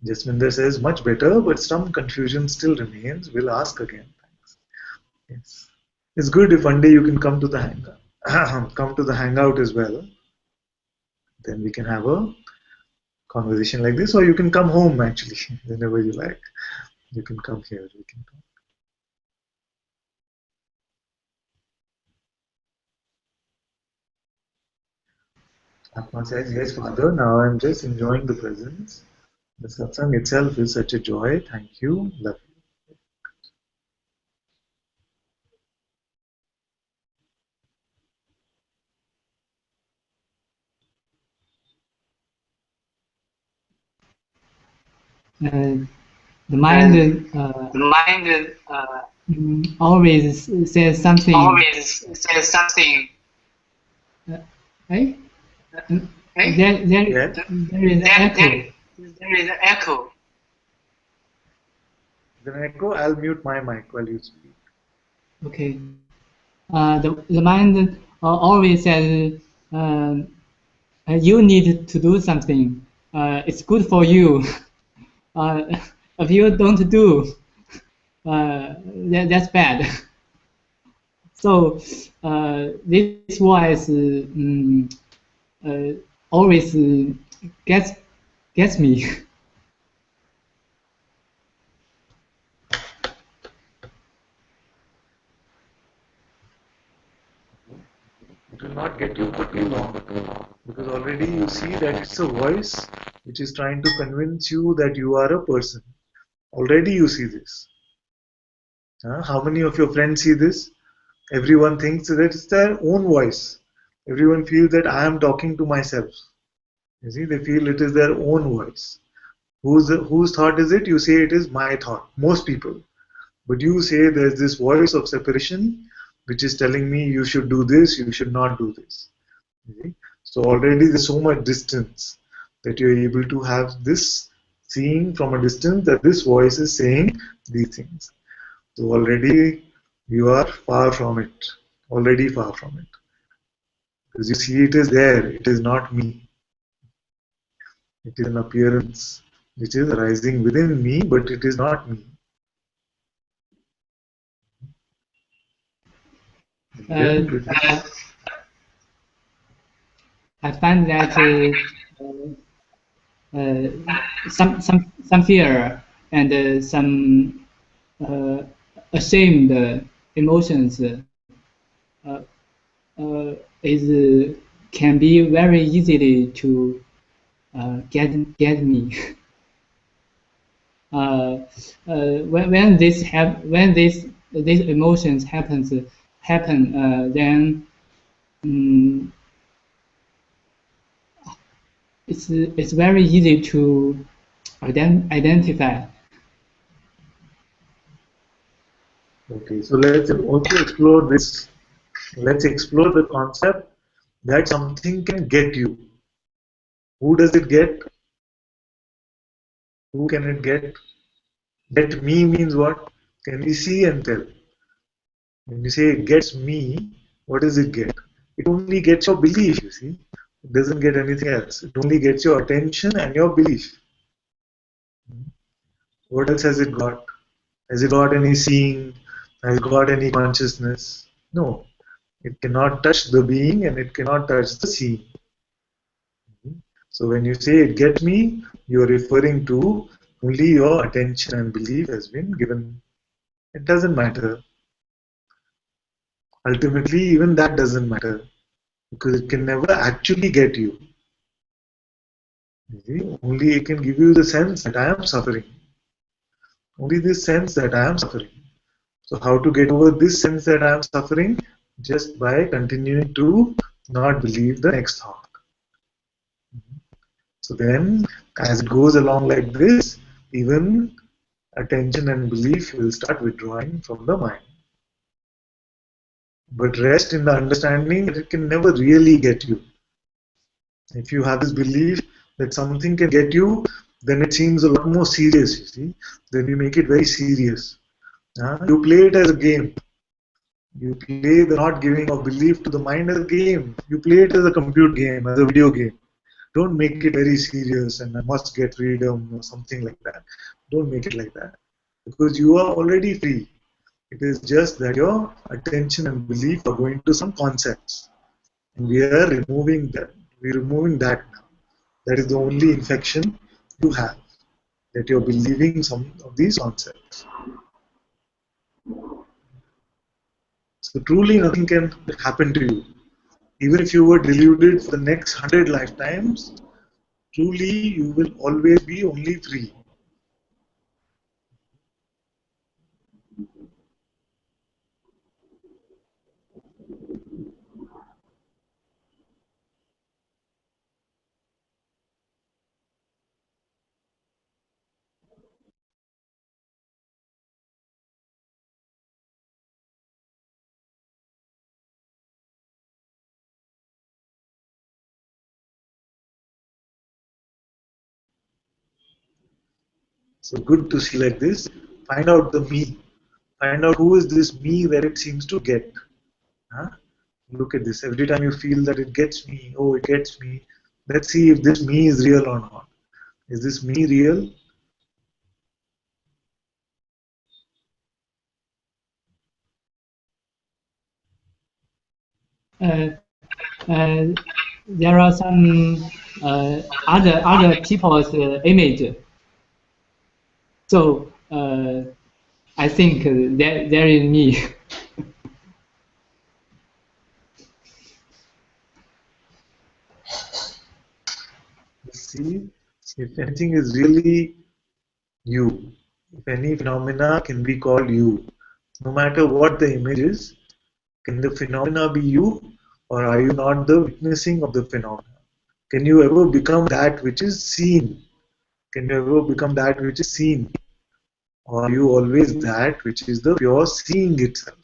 Jasminder says, much better, but some confusion still remains. We'll ask again. Thanks. Yes. It's good if one day you can come to the hangout, come to the hangout as well. Then we can have a conversation like this, or you can come home actually whenever you like. You can come here. We can talk. Atma says, yes, Father. Now I'm just enjoying the presence. The satsang itself is such a joy. Thank you. Love you. Uh, the mind The mind always says something. always says something. Right? Right? Yeah. There is an echo. There is an echo. Then echo. I'll mute my mic while you speak. Okay. The mind always says you need to do something. It's good for you. If you don't do, that's bad. So this voice always gets me. It will not get you for too long because already you see that it's a voice which is trying to convince you that you are a person. Already you see this. How many of your friends see this? Everyone thinks that it's their own voice. Everyone feels that I am talking to myself. You see, they feel it is their own voice. Whose thought is it? You say it is my thought. Most people. But you say there's this voice of separation which is telling me you should do this, you should not do this. Okay? So already there's so much distance that you're able to have this seeing from a distance that this voice is saying these things. So already you are far from it. Already far from it. Because you see it is there, it is not me. It is an appearance which is arising within me, but it is not me. Uh, I find that some fear and some uh, ashamed emotions is can be very easily to get me. When these emotions happen, then um, it's very easy to identify. Okay, so let's also explore this. Let's explore the concept that something can get you. Who does it get? Who can it get? Get me means what? Can we see and tell? When you say it gets me, what does it get? It only gets your belief, you see. It doesn't get anything else. It only gets your attention and your belief. What else has it got? Has it got any seeing? Has it got any consciousness? No. It cannot touch the being and it cannot touch the seeing. So when you say it gets me, you are referring to only your attention and belief has been given. It doesn't matter. Ultimately, even that doesn't matter because it can never actually get you. You see? Only it can give you the sense that I am suffering. Only this sense that I am suffering. So how to get over this sense that I am suffering? Just by continuing to not believe the next thought. So then, as it goes along like this, even attention and belief will start withdrawing from the mind. But rest in the understanding that it can never really get you. If you have this belief that something can get you, then it seems a lot more serious, you see. Then you make it very serious. You play it as a game. You play the not giving of belief to the mind as a game. You play it as a computer game, as a video game. Don't make it very serious and I must get freedom or something like that. Don't make it like that. Because you are already free. It is just that your attention and belief are going to some concepts. And we are removing that. We're removing that now. That is the only infection you have. That you're believing some of these concepts. So truly nothing can happen to you. Even if you were deluded for the next 100 lifetimes, truly you will always be only free. So good to see like this. Find out the me. Find out who is this me that it seems to get. Huh? Look at this. Every time you feel that it gets me, oh, it gets me. Let's see if this me is real or not. Is this me real? Uh, uh, there are some other people's image. So I think there is me. See if anything is really you. If any phenomena can be called you. No matter what the image is, can the phenomena be you or are you not the witnessing of the phenomena? Can you ever become that which is seen? Can you ever become that which is seen? Or are you always that which is the pure seeing itself?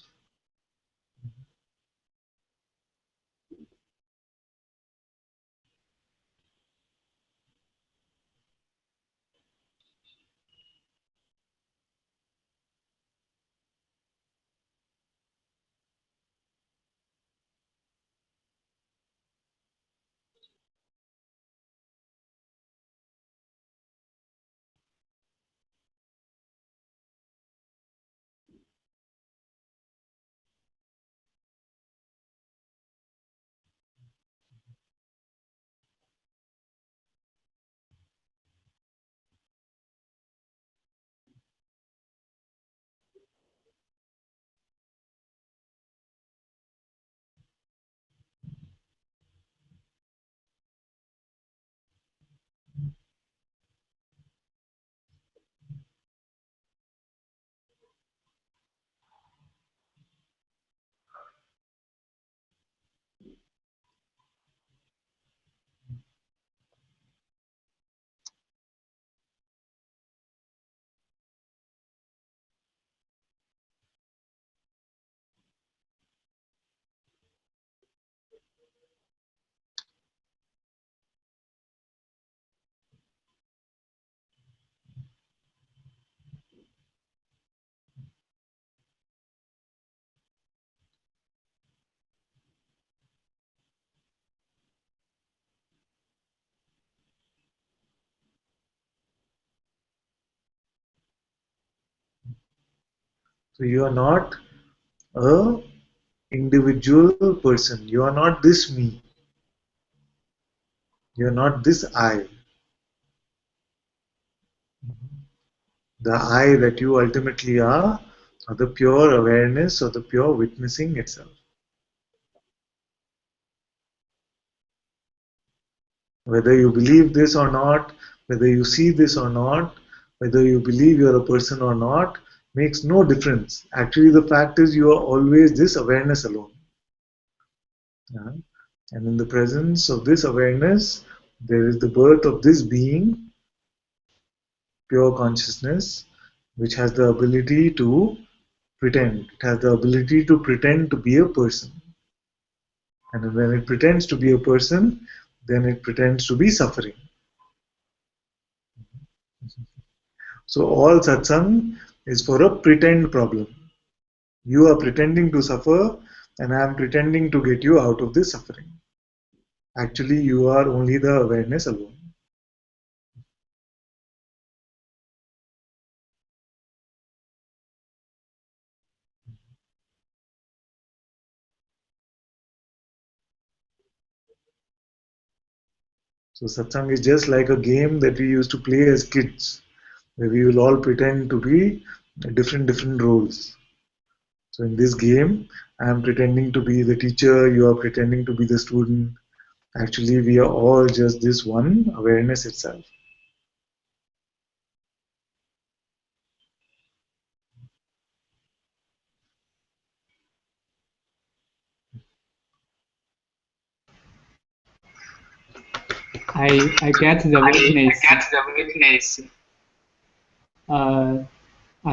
So you are not a individual person. You are not this me. You are not this I. The I that you ultimately are, or the pure awareness or the pure witnessing itself. Whether you believe this or not, whether you see this or not, Whether you believe you're a person or not makes no difference. Actually, the fact is you are always this awareness alone. Yeah? And in the presence of this awareness, there is the birth of this being, pure consciousness, which has the ability to pretend. It has the ability to pretend to be a person. And when it pretends to be a person, then it pretends to be suffering. So all satsang is for a pretend problem. You are pretending to suffer, and I am pretending to get you out of this suffering. Actually, you are only the awareness alone. So satsang is just like a game that we used to play as kids, where we will all pretend to be different roles. So in this game, I am pretending to be the teacher, you are pretending to be the student. Actually, we are all just this one awareness itself. I get the witness. I get the witness. I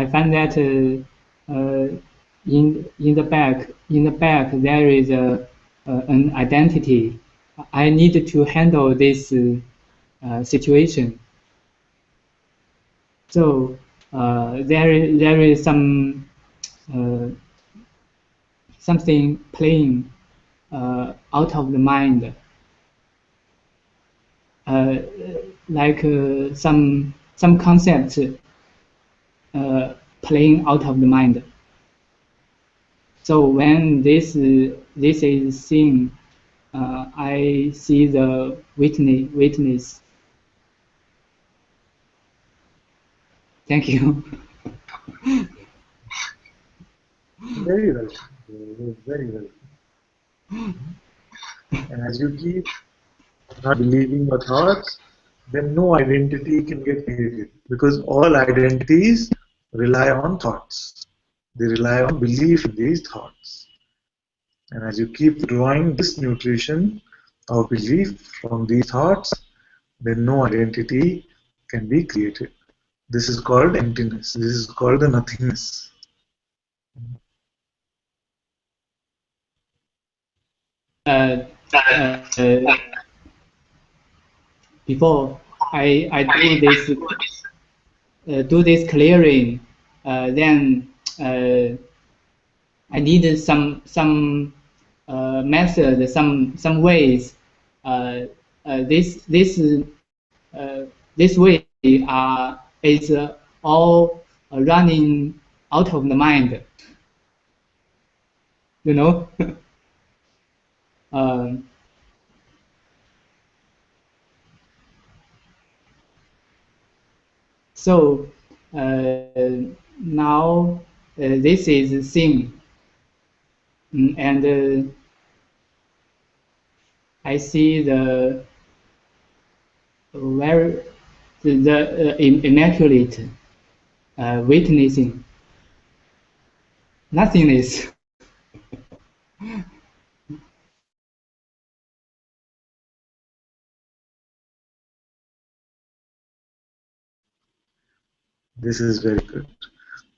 find that in the back there is an identity. I need to handle this situation. So there is some something playing out of the mind, like some concept playing out of the mind. So when this is seen, I see the witness. Thank you. Very well. Very well. And as you keep not believing your thoughts, then no identity can get created. Because all identities rely on thoughts. They rely on belief in these thoughts. And as you keep drawing this nutrition of belief from these thoughts, then no identity can be created. This is called emptiness. This is called the nothingness. Before I do this clearing, then I needed some method, some ways. This way is all running out of the mind. You know. So now this is thing, and I see the very the immaculate witnessing nothingness. This is very good.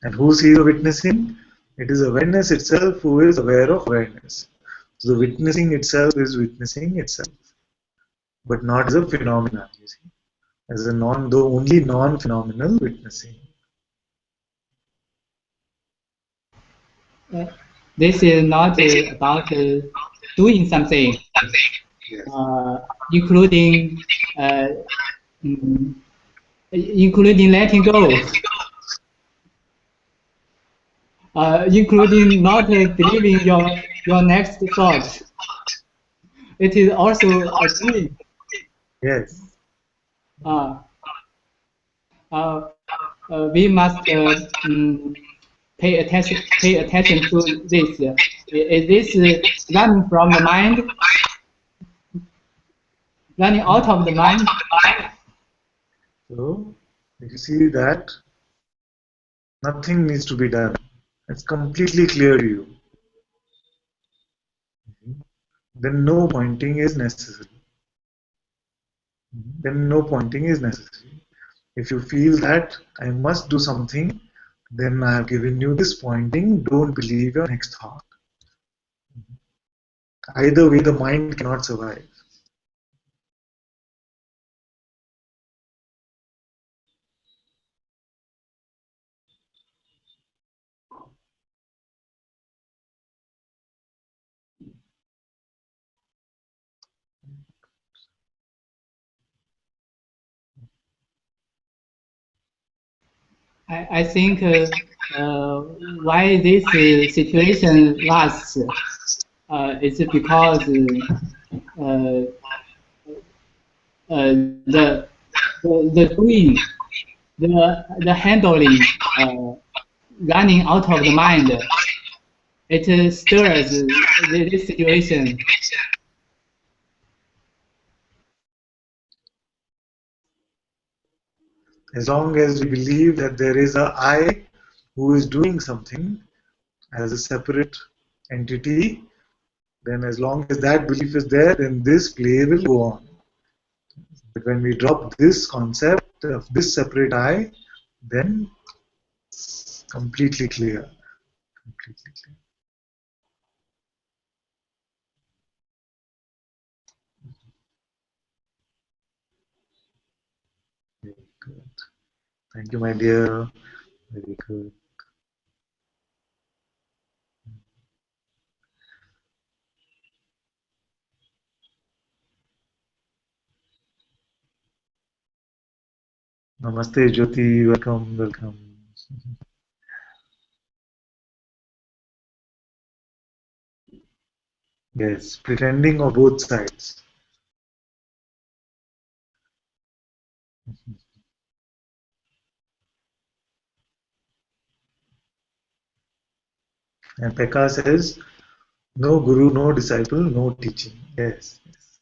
And who sees the witnessing? It is awareness itself who is aware of awareness. So the witnessing itself is witnessing itself, but not as a phenomenon, you see, as a the only non-phenomenal witnessing. This is not about doing something, Yes. including including letting go, including not believing your next thought. It is also a doing. Yes. We must pay attention to this. Is this running from the mind? Running out of the mind? So If you see that nothing needs to be done, it's completely clear to you, then no pointing is necessary. Then no pointing is necessary. If you feel that I must do something, then I have given you this pointing. Don't believe your next thought. Either way, the mind cannot survive. I think why this situation lasts is because the doing, the handling, running out of the mind, it stirs this situation. As long as we believe that there is a I who is doing something as a separate entity, then as long as that belief is there, then this play will go on. But when we drop this concept of this separate I, then completely clear. Completely clear. Very good. Thank you, my dear. Very good. Namaste, Jyoti. Welcome, welcome. Yes, pretending on both sides. And Pekka says, no guru, no disciple, no teaching. Yes, yes.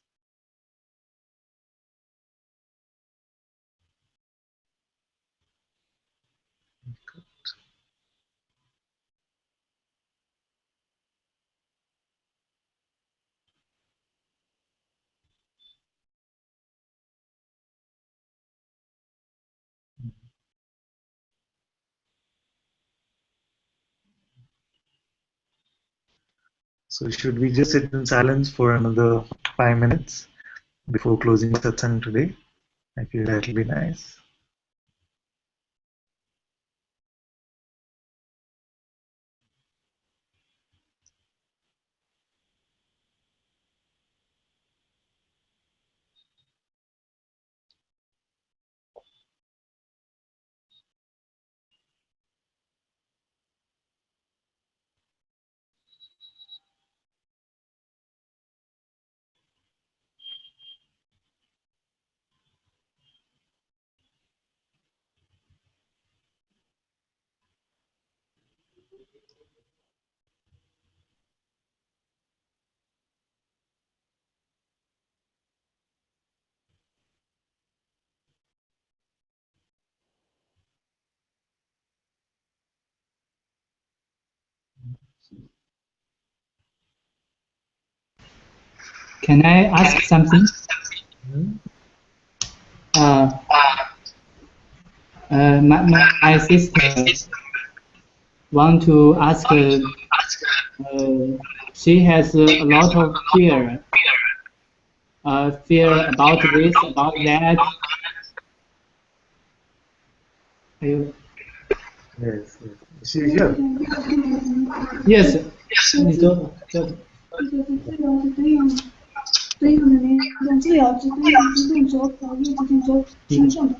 So should we just sit in silence for another 5 minutes before closing satsang today? I feel that will be nice. Can I ask something? My sister want to ask. She has a lot of fear. Fear about this, about that. Yes, yes. Is she here? Yes. 你说。对应的那种治疗，只对应自动做考虑这种倾向的，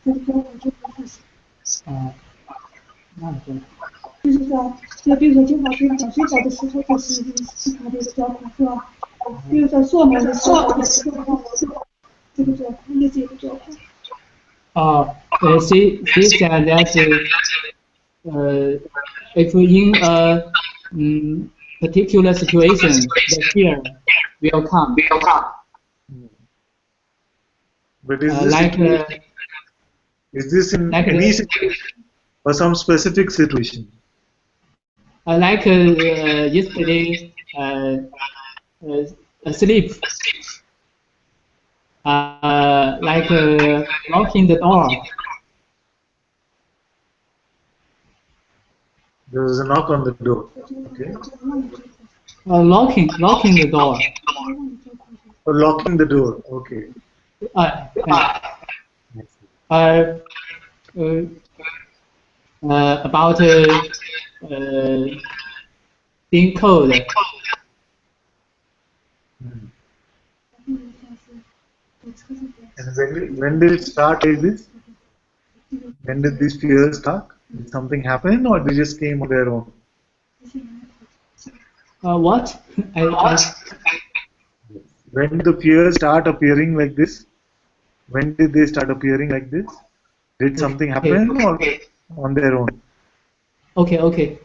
这个我就不太行。那对。就是说，就比如说经常睡觉的时候，就是他这个状况是吧？比如说做梦的时候，这个状况，这个状况。She said that if in a particular situation, the fear will come. But is this Like Is this in Like any the- situation or some specific situation? like yesterday, asleep, like locking the door. There was a knock on the door. Okay. Locking the door. Or locking the door. Okay. Uh, uh, uh, about being cold. And when did it start like this? When did these fears start? Did something happen or they just came on their own? What? When did the fears start appearing like this? When did they start appearing like this? Did something happen or on their own? Okay.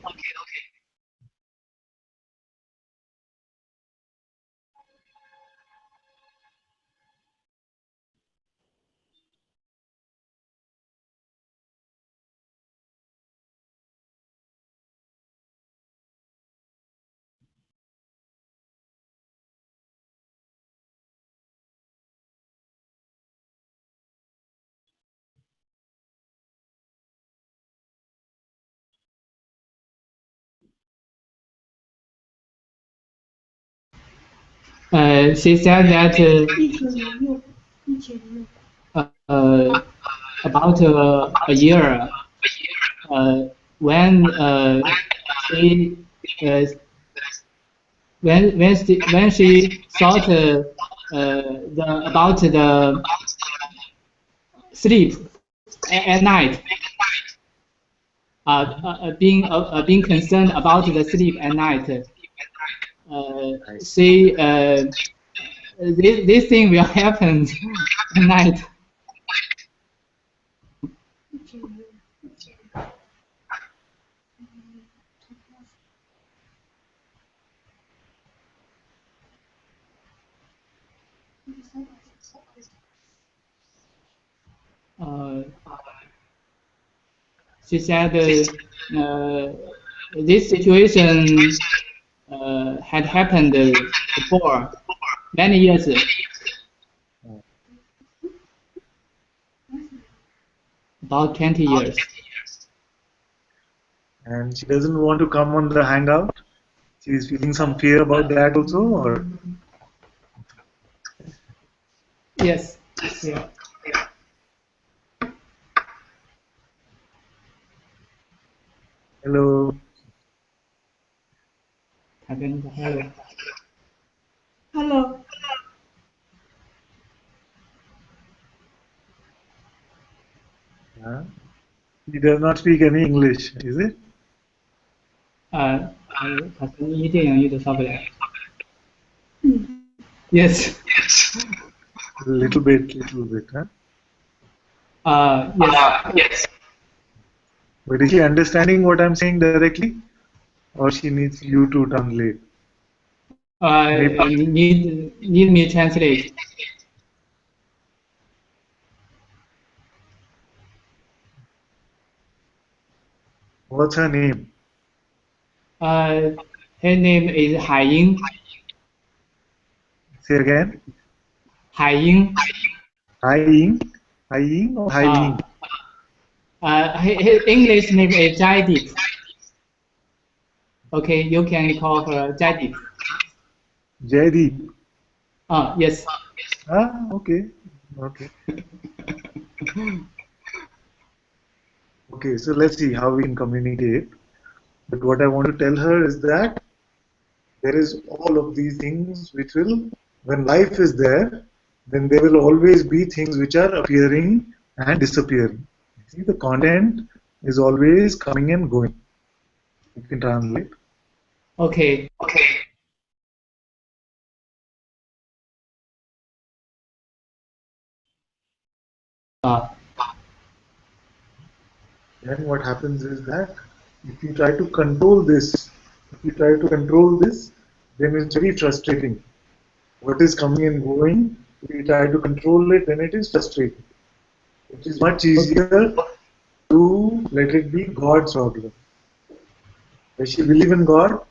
She said that about a year when she when she thought about the sleep at night, being concerned about the sleep at night, she this thing will happen at night. She said this situation had happened before many years, about 20 years. And she doesn't want to come on the hangout? She's feeling some fear about that also, or? Yes. Yeah. Hello. Hello. Hello. He does not speak any English, is it? 他说你电影语都少不了。Yes. Little bit, huh? Yes. But is she understanding what I'm saying directly? Or she needs you to translate? Need me translate. What's her name? Her name is Hai Ying. Say again. Hai Ying. Hai Ying? Hai Ying or Hai Ying? His English name is Jaideep. Okay, you can call her Jaideep. Jaideep. Yes. Okay. Okay, so let's see how we can communicate. But what I want to tell her is that there is all of these things which will, when life is there, then there will always be things which are appearing and disappearing. See, the content is always coming and going. You can translate. Okay. Then what happens is that if you try to control this, then it's very frustrating. What is coming and going, if you try to control it, then it is frustrating. It is much easier to let it be God's problem. Does she believe in God?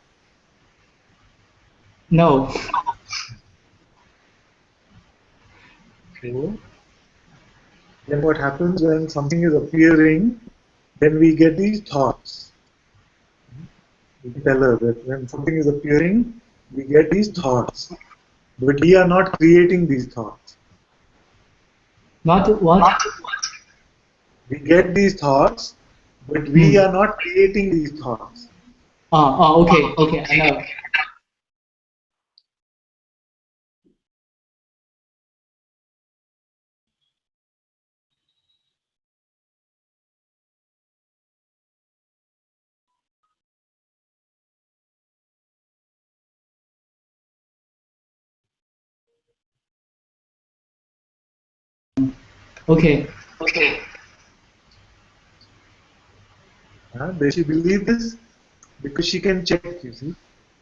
No. So, then what happens when something is appearing, then we get these thoughts. We tell her that when something is appearing, we get these thoughts. But we are not creating these thoughts. Not what? We get these thoughts, but we are not creating these thoughts. Okay, I know. Okay. Does she believe this? Because she can check, you see.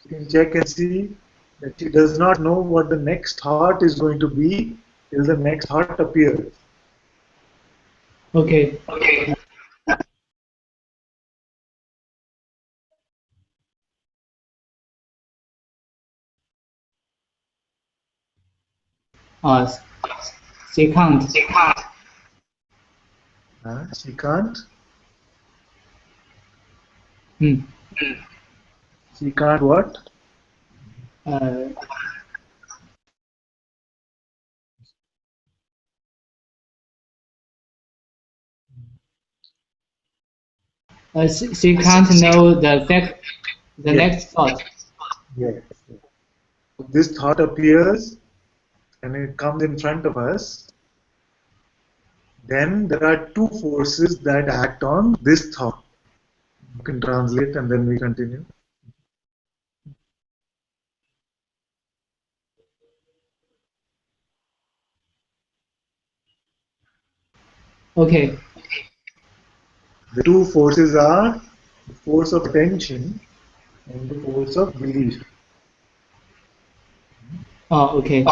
She can check and see that she does not know what the next thought is going to be till the next thought appears. Okay. She can't. She can't. She can't what? She can't know the next thought. Yes. This thought appears and it comes in front of us. Then there are two forces that act on this thought. You can translate and then we continue. Okay. The two forces are the force of attention and the force of belief. Okay.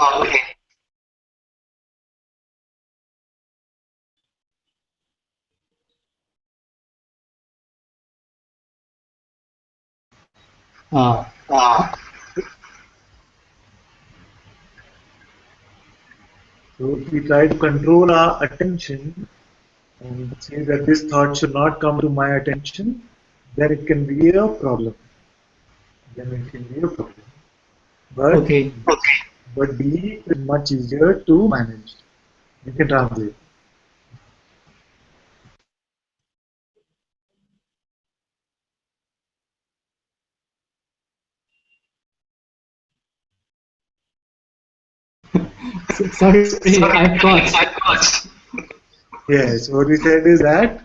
So if we try to control our attention and say that this thought should not come to my attention, then it can be a problem. But, but belief is much easier to manage. You can translate. Sorry, I forgot. Yes, what we said is that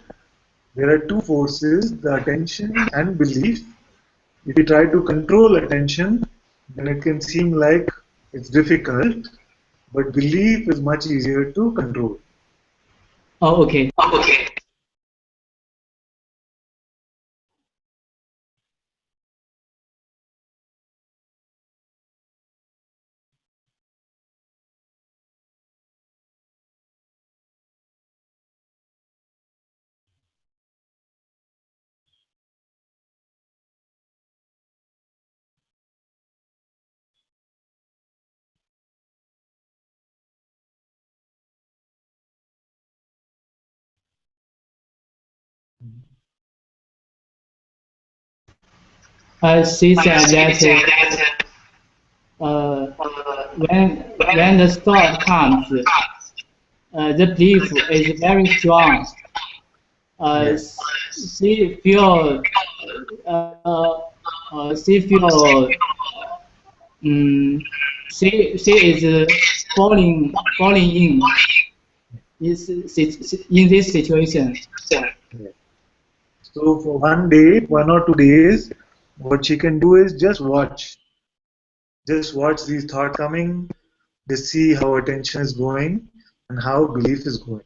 there are two forces, the attention and belief. If you try to control attention, then it can seem like it's difficult, but belief is much easier to control. Okay. She said that when the thought comes, the belief is very strong. She feel she is falling in this situation. So for one day, 1 or 2 days, what she can do is just watch. Just watch these thoughts coming, just see how attention is going and how belief is going.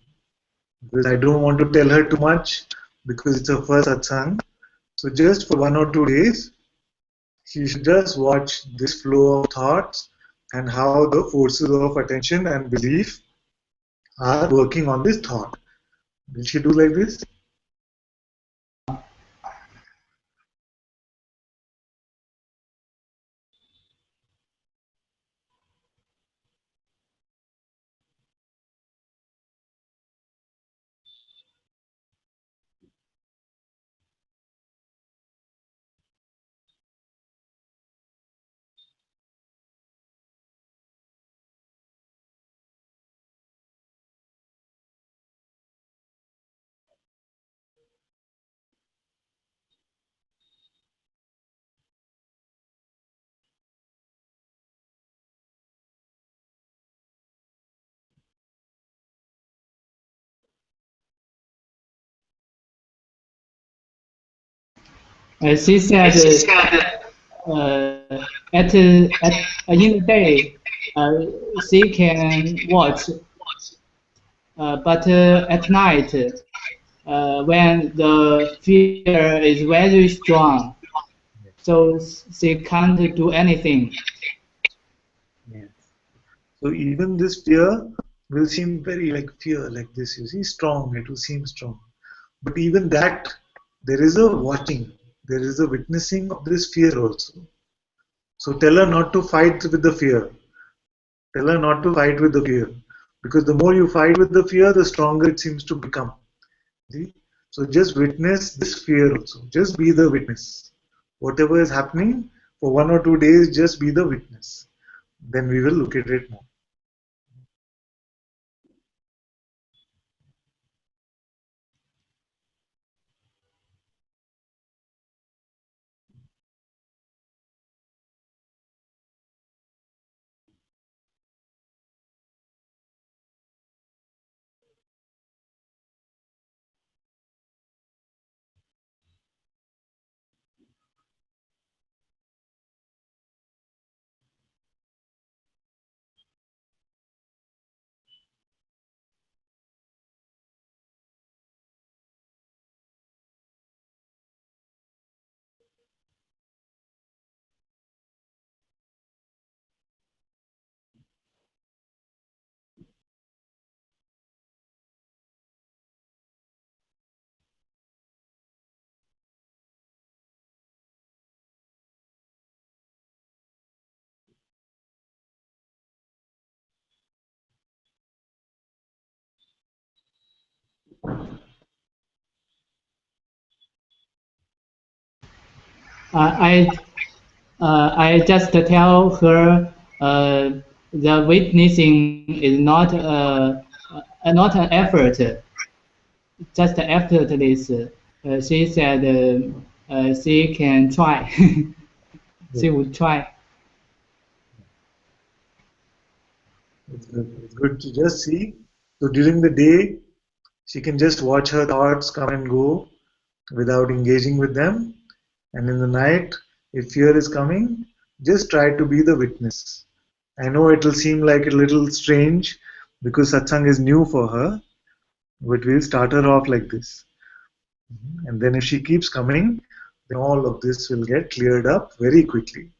Because I don't want to tell her too much because it's her first satsang. So just for 1 or 2 days, she should just watch this flow of thoughts and how the forces of attention and belief are working on this thought. Will she do like this? She said at in the day she can watch, but at night when the fear is very strong, so she can't do anything. Yes. So even this fear will seem very like fear, like this, you see, strong, it will seem strong. But even that, there is a watching, there is a witnessing of this fear also. So tell her not to fight with the fear. Tell her not to fight with the fear. Because the more you fight with the fear, the stronger it seems to become. See? So just witness this fear also. Just be the witness. Whatever is happening for 1 or 2 days, just be the witness. Then we will look at it more. I I just tell her the witnessing is not an effort. Just after this, she said she can try. She would try. It's good. It's good to just see. So during the day, she can just watch her thoughts come and go without engaging with them. And in the night, if fear is coming, just try to be the witness. I know it will seem like a little strange because satsang is new for her, but we'll start her off like this. And then if she keeps coming, then all of this will get cleared up very quickly.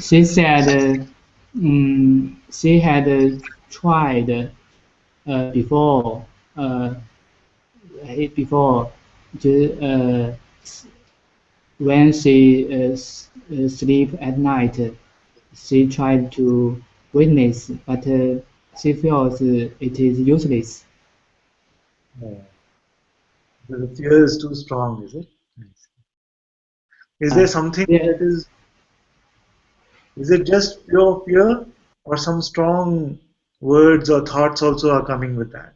she said she had tried before before to, when she sleep at night. She tried to witness, but she feels it is useless. No. The fear is too strong, is it? Is there something Yeah. that is it just pure fear or some strong words or thoughts also are coming with that?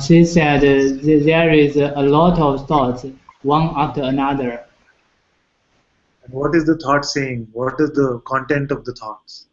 She said there is a lot of thoughts, one after another. And what is the thought saying? What is the content of the thoughts?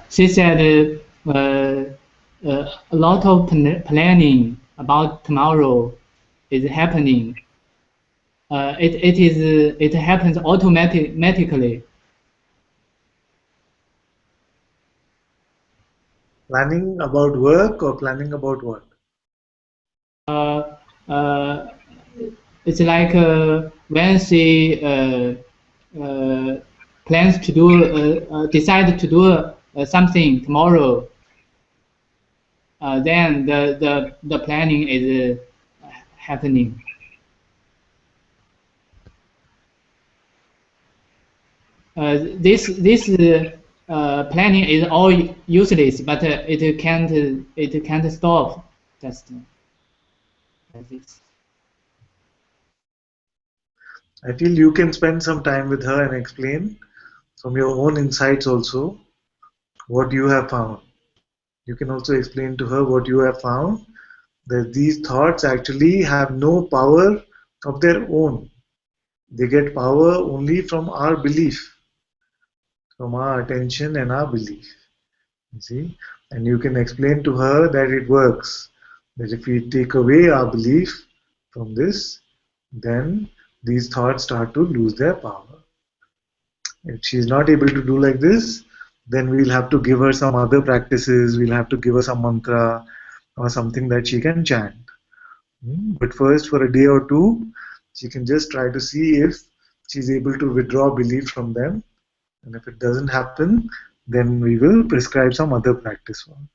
She said a lot of planning about tomorrow is happening. It happens automatically. Planning about work or planning about what? Uh, it's like when she plans to do decide to do something tomorrow, then the planning is happening. This planning is all useless, but it can't stop. Just like this. I feel you can spend some time with her and explain from your own insights also what you have found. You can also explain to her what you have found, that these thoughts actually have no power of their own. They get power only from our belief, from our attention and our belief. You see? And you can explain to her that it works. That if we take away our belief from this, then these thoughts start to lose their power. If she's not able to do like this, then we'll have to give her some other practices, we'll have to give her some mantra or something that she can chant. But first, for a day or two, she can just try to see if she's able to withdraw belief from them. And if it doesn't happen, then we will prescribe some other practice for her.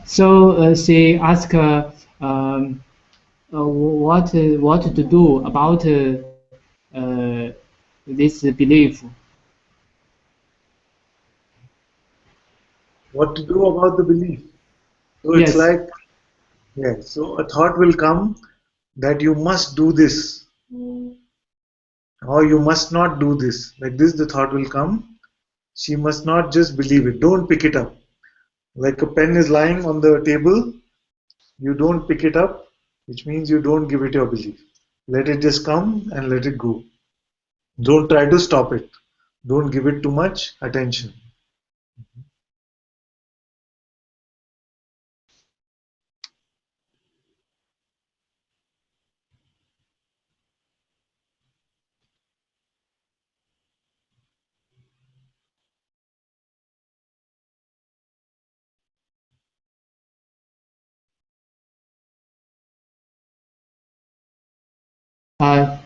So she asked what to do about uh, this belief. what to do about the belief. So it's Yes. like, yeah, so a thought will come that you must do this or you must not do this. Like this, the thought will come. She must not just believe it. Don't pick it up. Like a pen is lying on the table, you don't pick it up, which means you don't give it your belief. Let it just come and let it go. Don't try to stop it. Don't give it too much attention.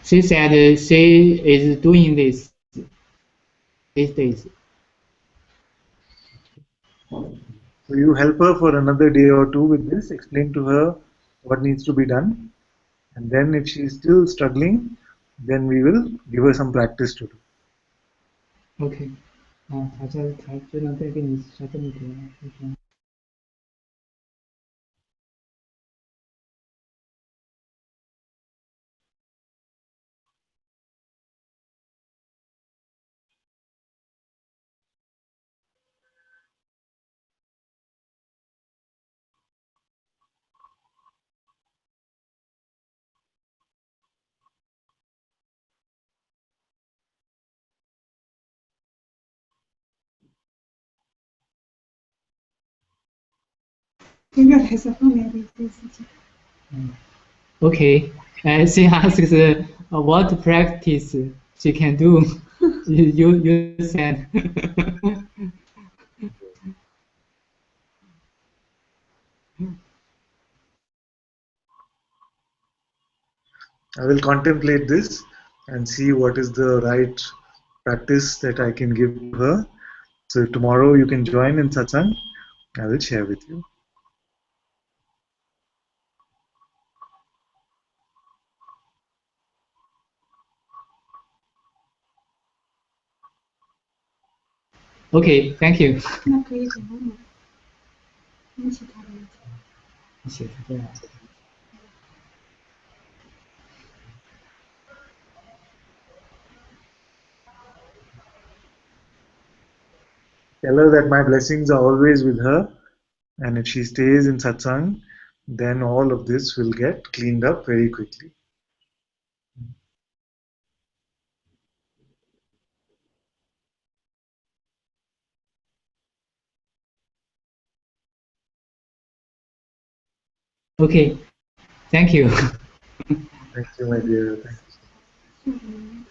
She said she is doing this these days. So you help her for another day or two with this, explain to her what needs to be done, and then if she is still struggling, then we will give her some practice to do. OK，他就能再给你说这么多。应该还是后面的一件事情。OK， she asks what practice she can do. You said. I will contemplate this and see what is the right practice that I can give to her. So tomorrow you can join in Satsang. I will share with you. OK, thank you. 那可以讲了吗？没其他的问题。写成这样。Tell her that my blessings are always with her, and if she stays in Satsang, then all of this will get cleaned up very quickly. OK, thank you. Thank you, my dear. Thank you.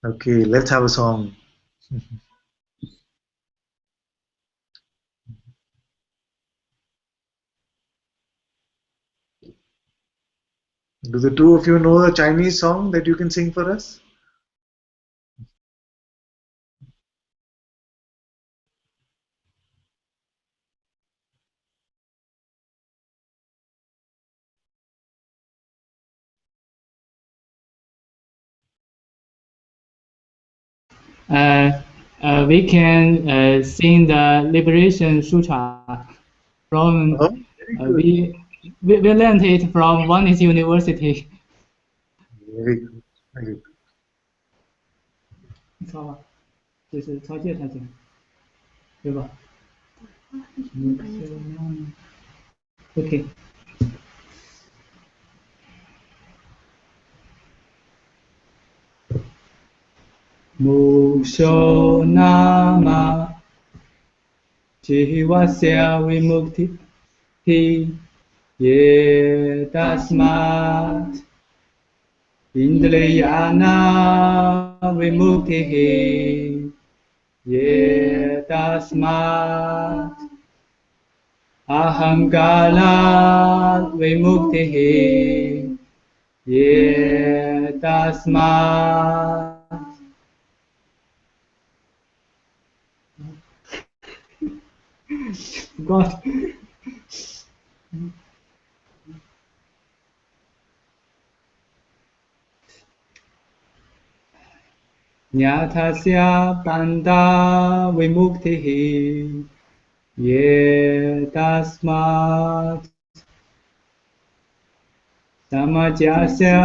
Okay, let's have a song. Do the two of you know a Chinese song that you can sing for us? We can sing the Liberation Sutra from Oh, very good. we learned it from Oneness University. Very good. Very good. 抄吧，就是抄介绍讲，对吧？OK。Musho nama Jivasya vimukti ye tasmat Indriyana vimukti ye tasmat Ahankara vimukti ye tasmat God. Nyatasya panda vimuktihi ye tasmat samajasya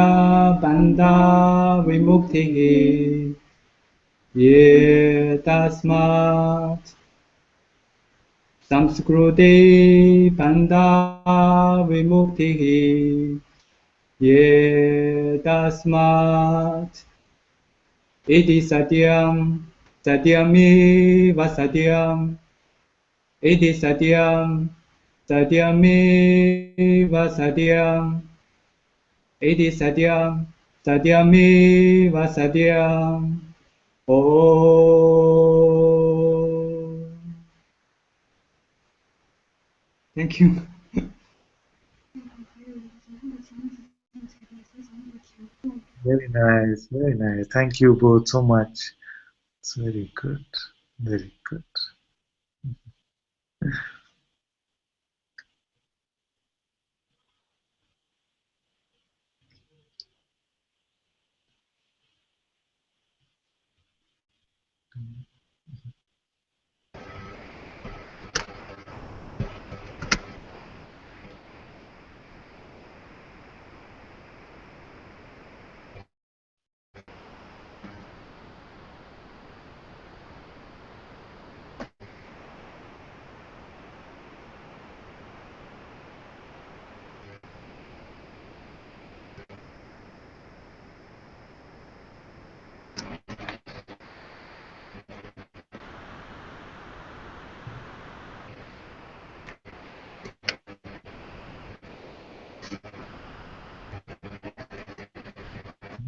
panda vimuktihi ye tasmat samskruti panda vimuktihi ye tasmat iti satyam satyami vasatyam iti satyam satyami vasatyam iti satyam satyami vasatyam. Oh, thank you. 还有目前目前的非常的调动。 Very nice, very nice. Thank you both so much. It's very good, very good.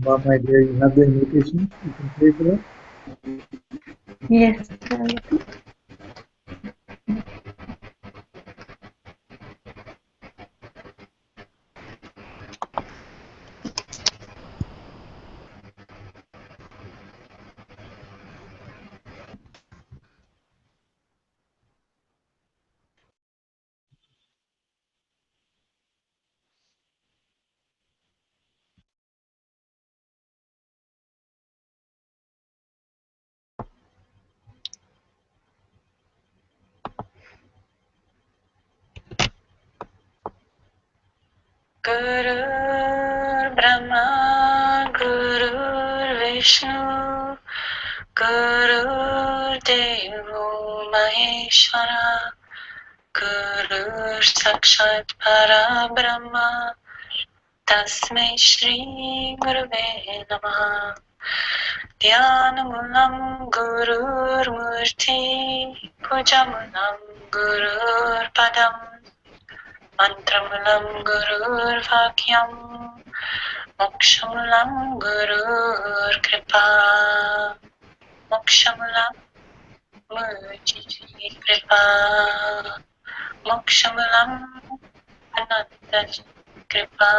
Mom, my dear, you have the invitation. You can play for us. Yes. Guru Brahma Guru Vishnu Guru Devo Maheshwara Guru Sakshat Parabrahma Tasmai Shri Gurave Namaha Dhyanamoolam Gurur Murti Pujamulam Gurur Padam Mantramulam Gurur Vakyam Mokshamulam Gurur Kripa Mokshamulam Murti Kripa Mokshamulam Ananta Kripa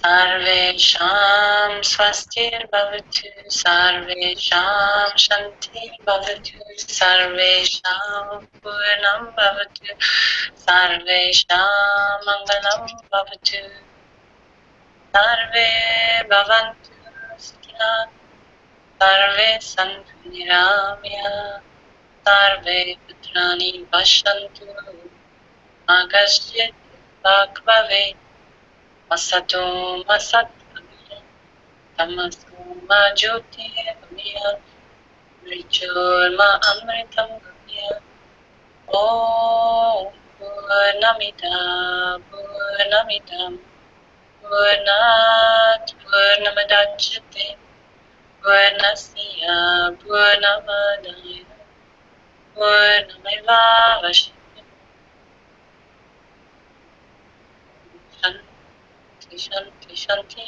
Sarvesham Swastir Bhavatu Sarvesham Shanti Bhavatu Sarvesham Purnam Bhavatu Sarvesham Mangalam Bhavatu Sarve Bhavantu Sukhinan Sarve Santu Niramya Sarve Putrani Pashantu Akasyat Bhakvave Masato Masat Tamasuma Jyotirgamya Mrityurma Amritam Gamya Om Purnamida Purnamidam Purnat Purnamadachyate Purnasya Purnamadaya Purnameva Vashyate Shanti Shanti Shanti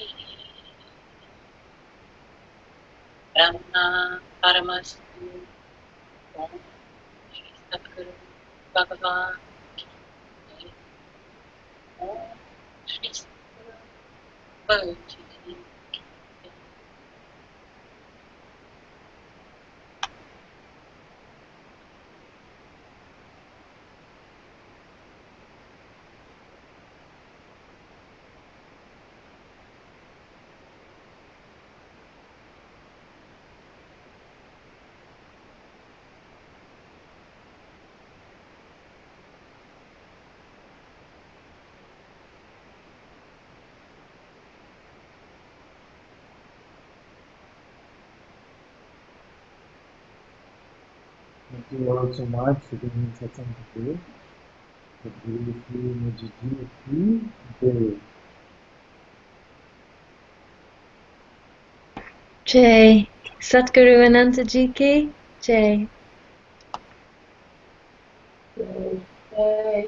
Brahma Paramastu Om Shri Satguru Bhagavan Ki Jai. Om Shri Satguru Bhagavan Ki Jai. Thank you all so much for being in Satsang today. Satguru Sri Mujiji Ki Jai. Jai. Satguru Ananta Ji Ki Jai. Yay.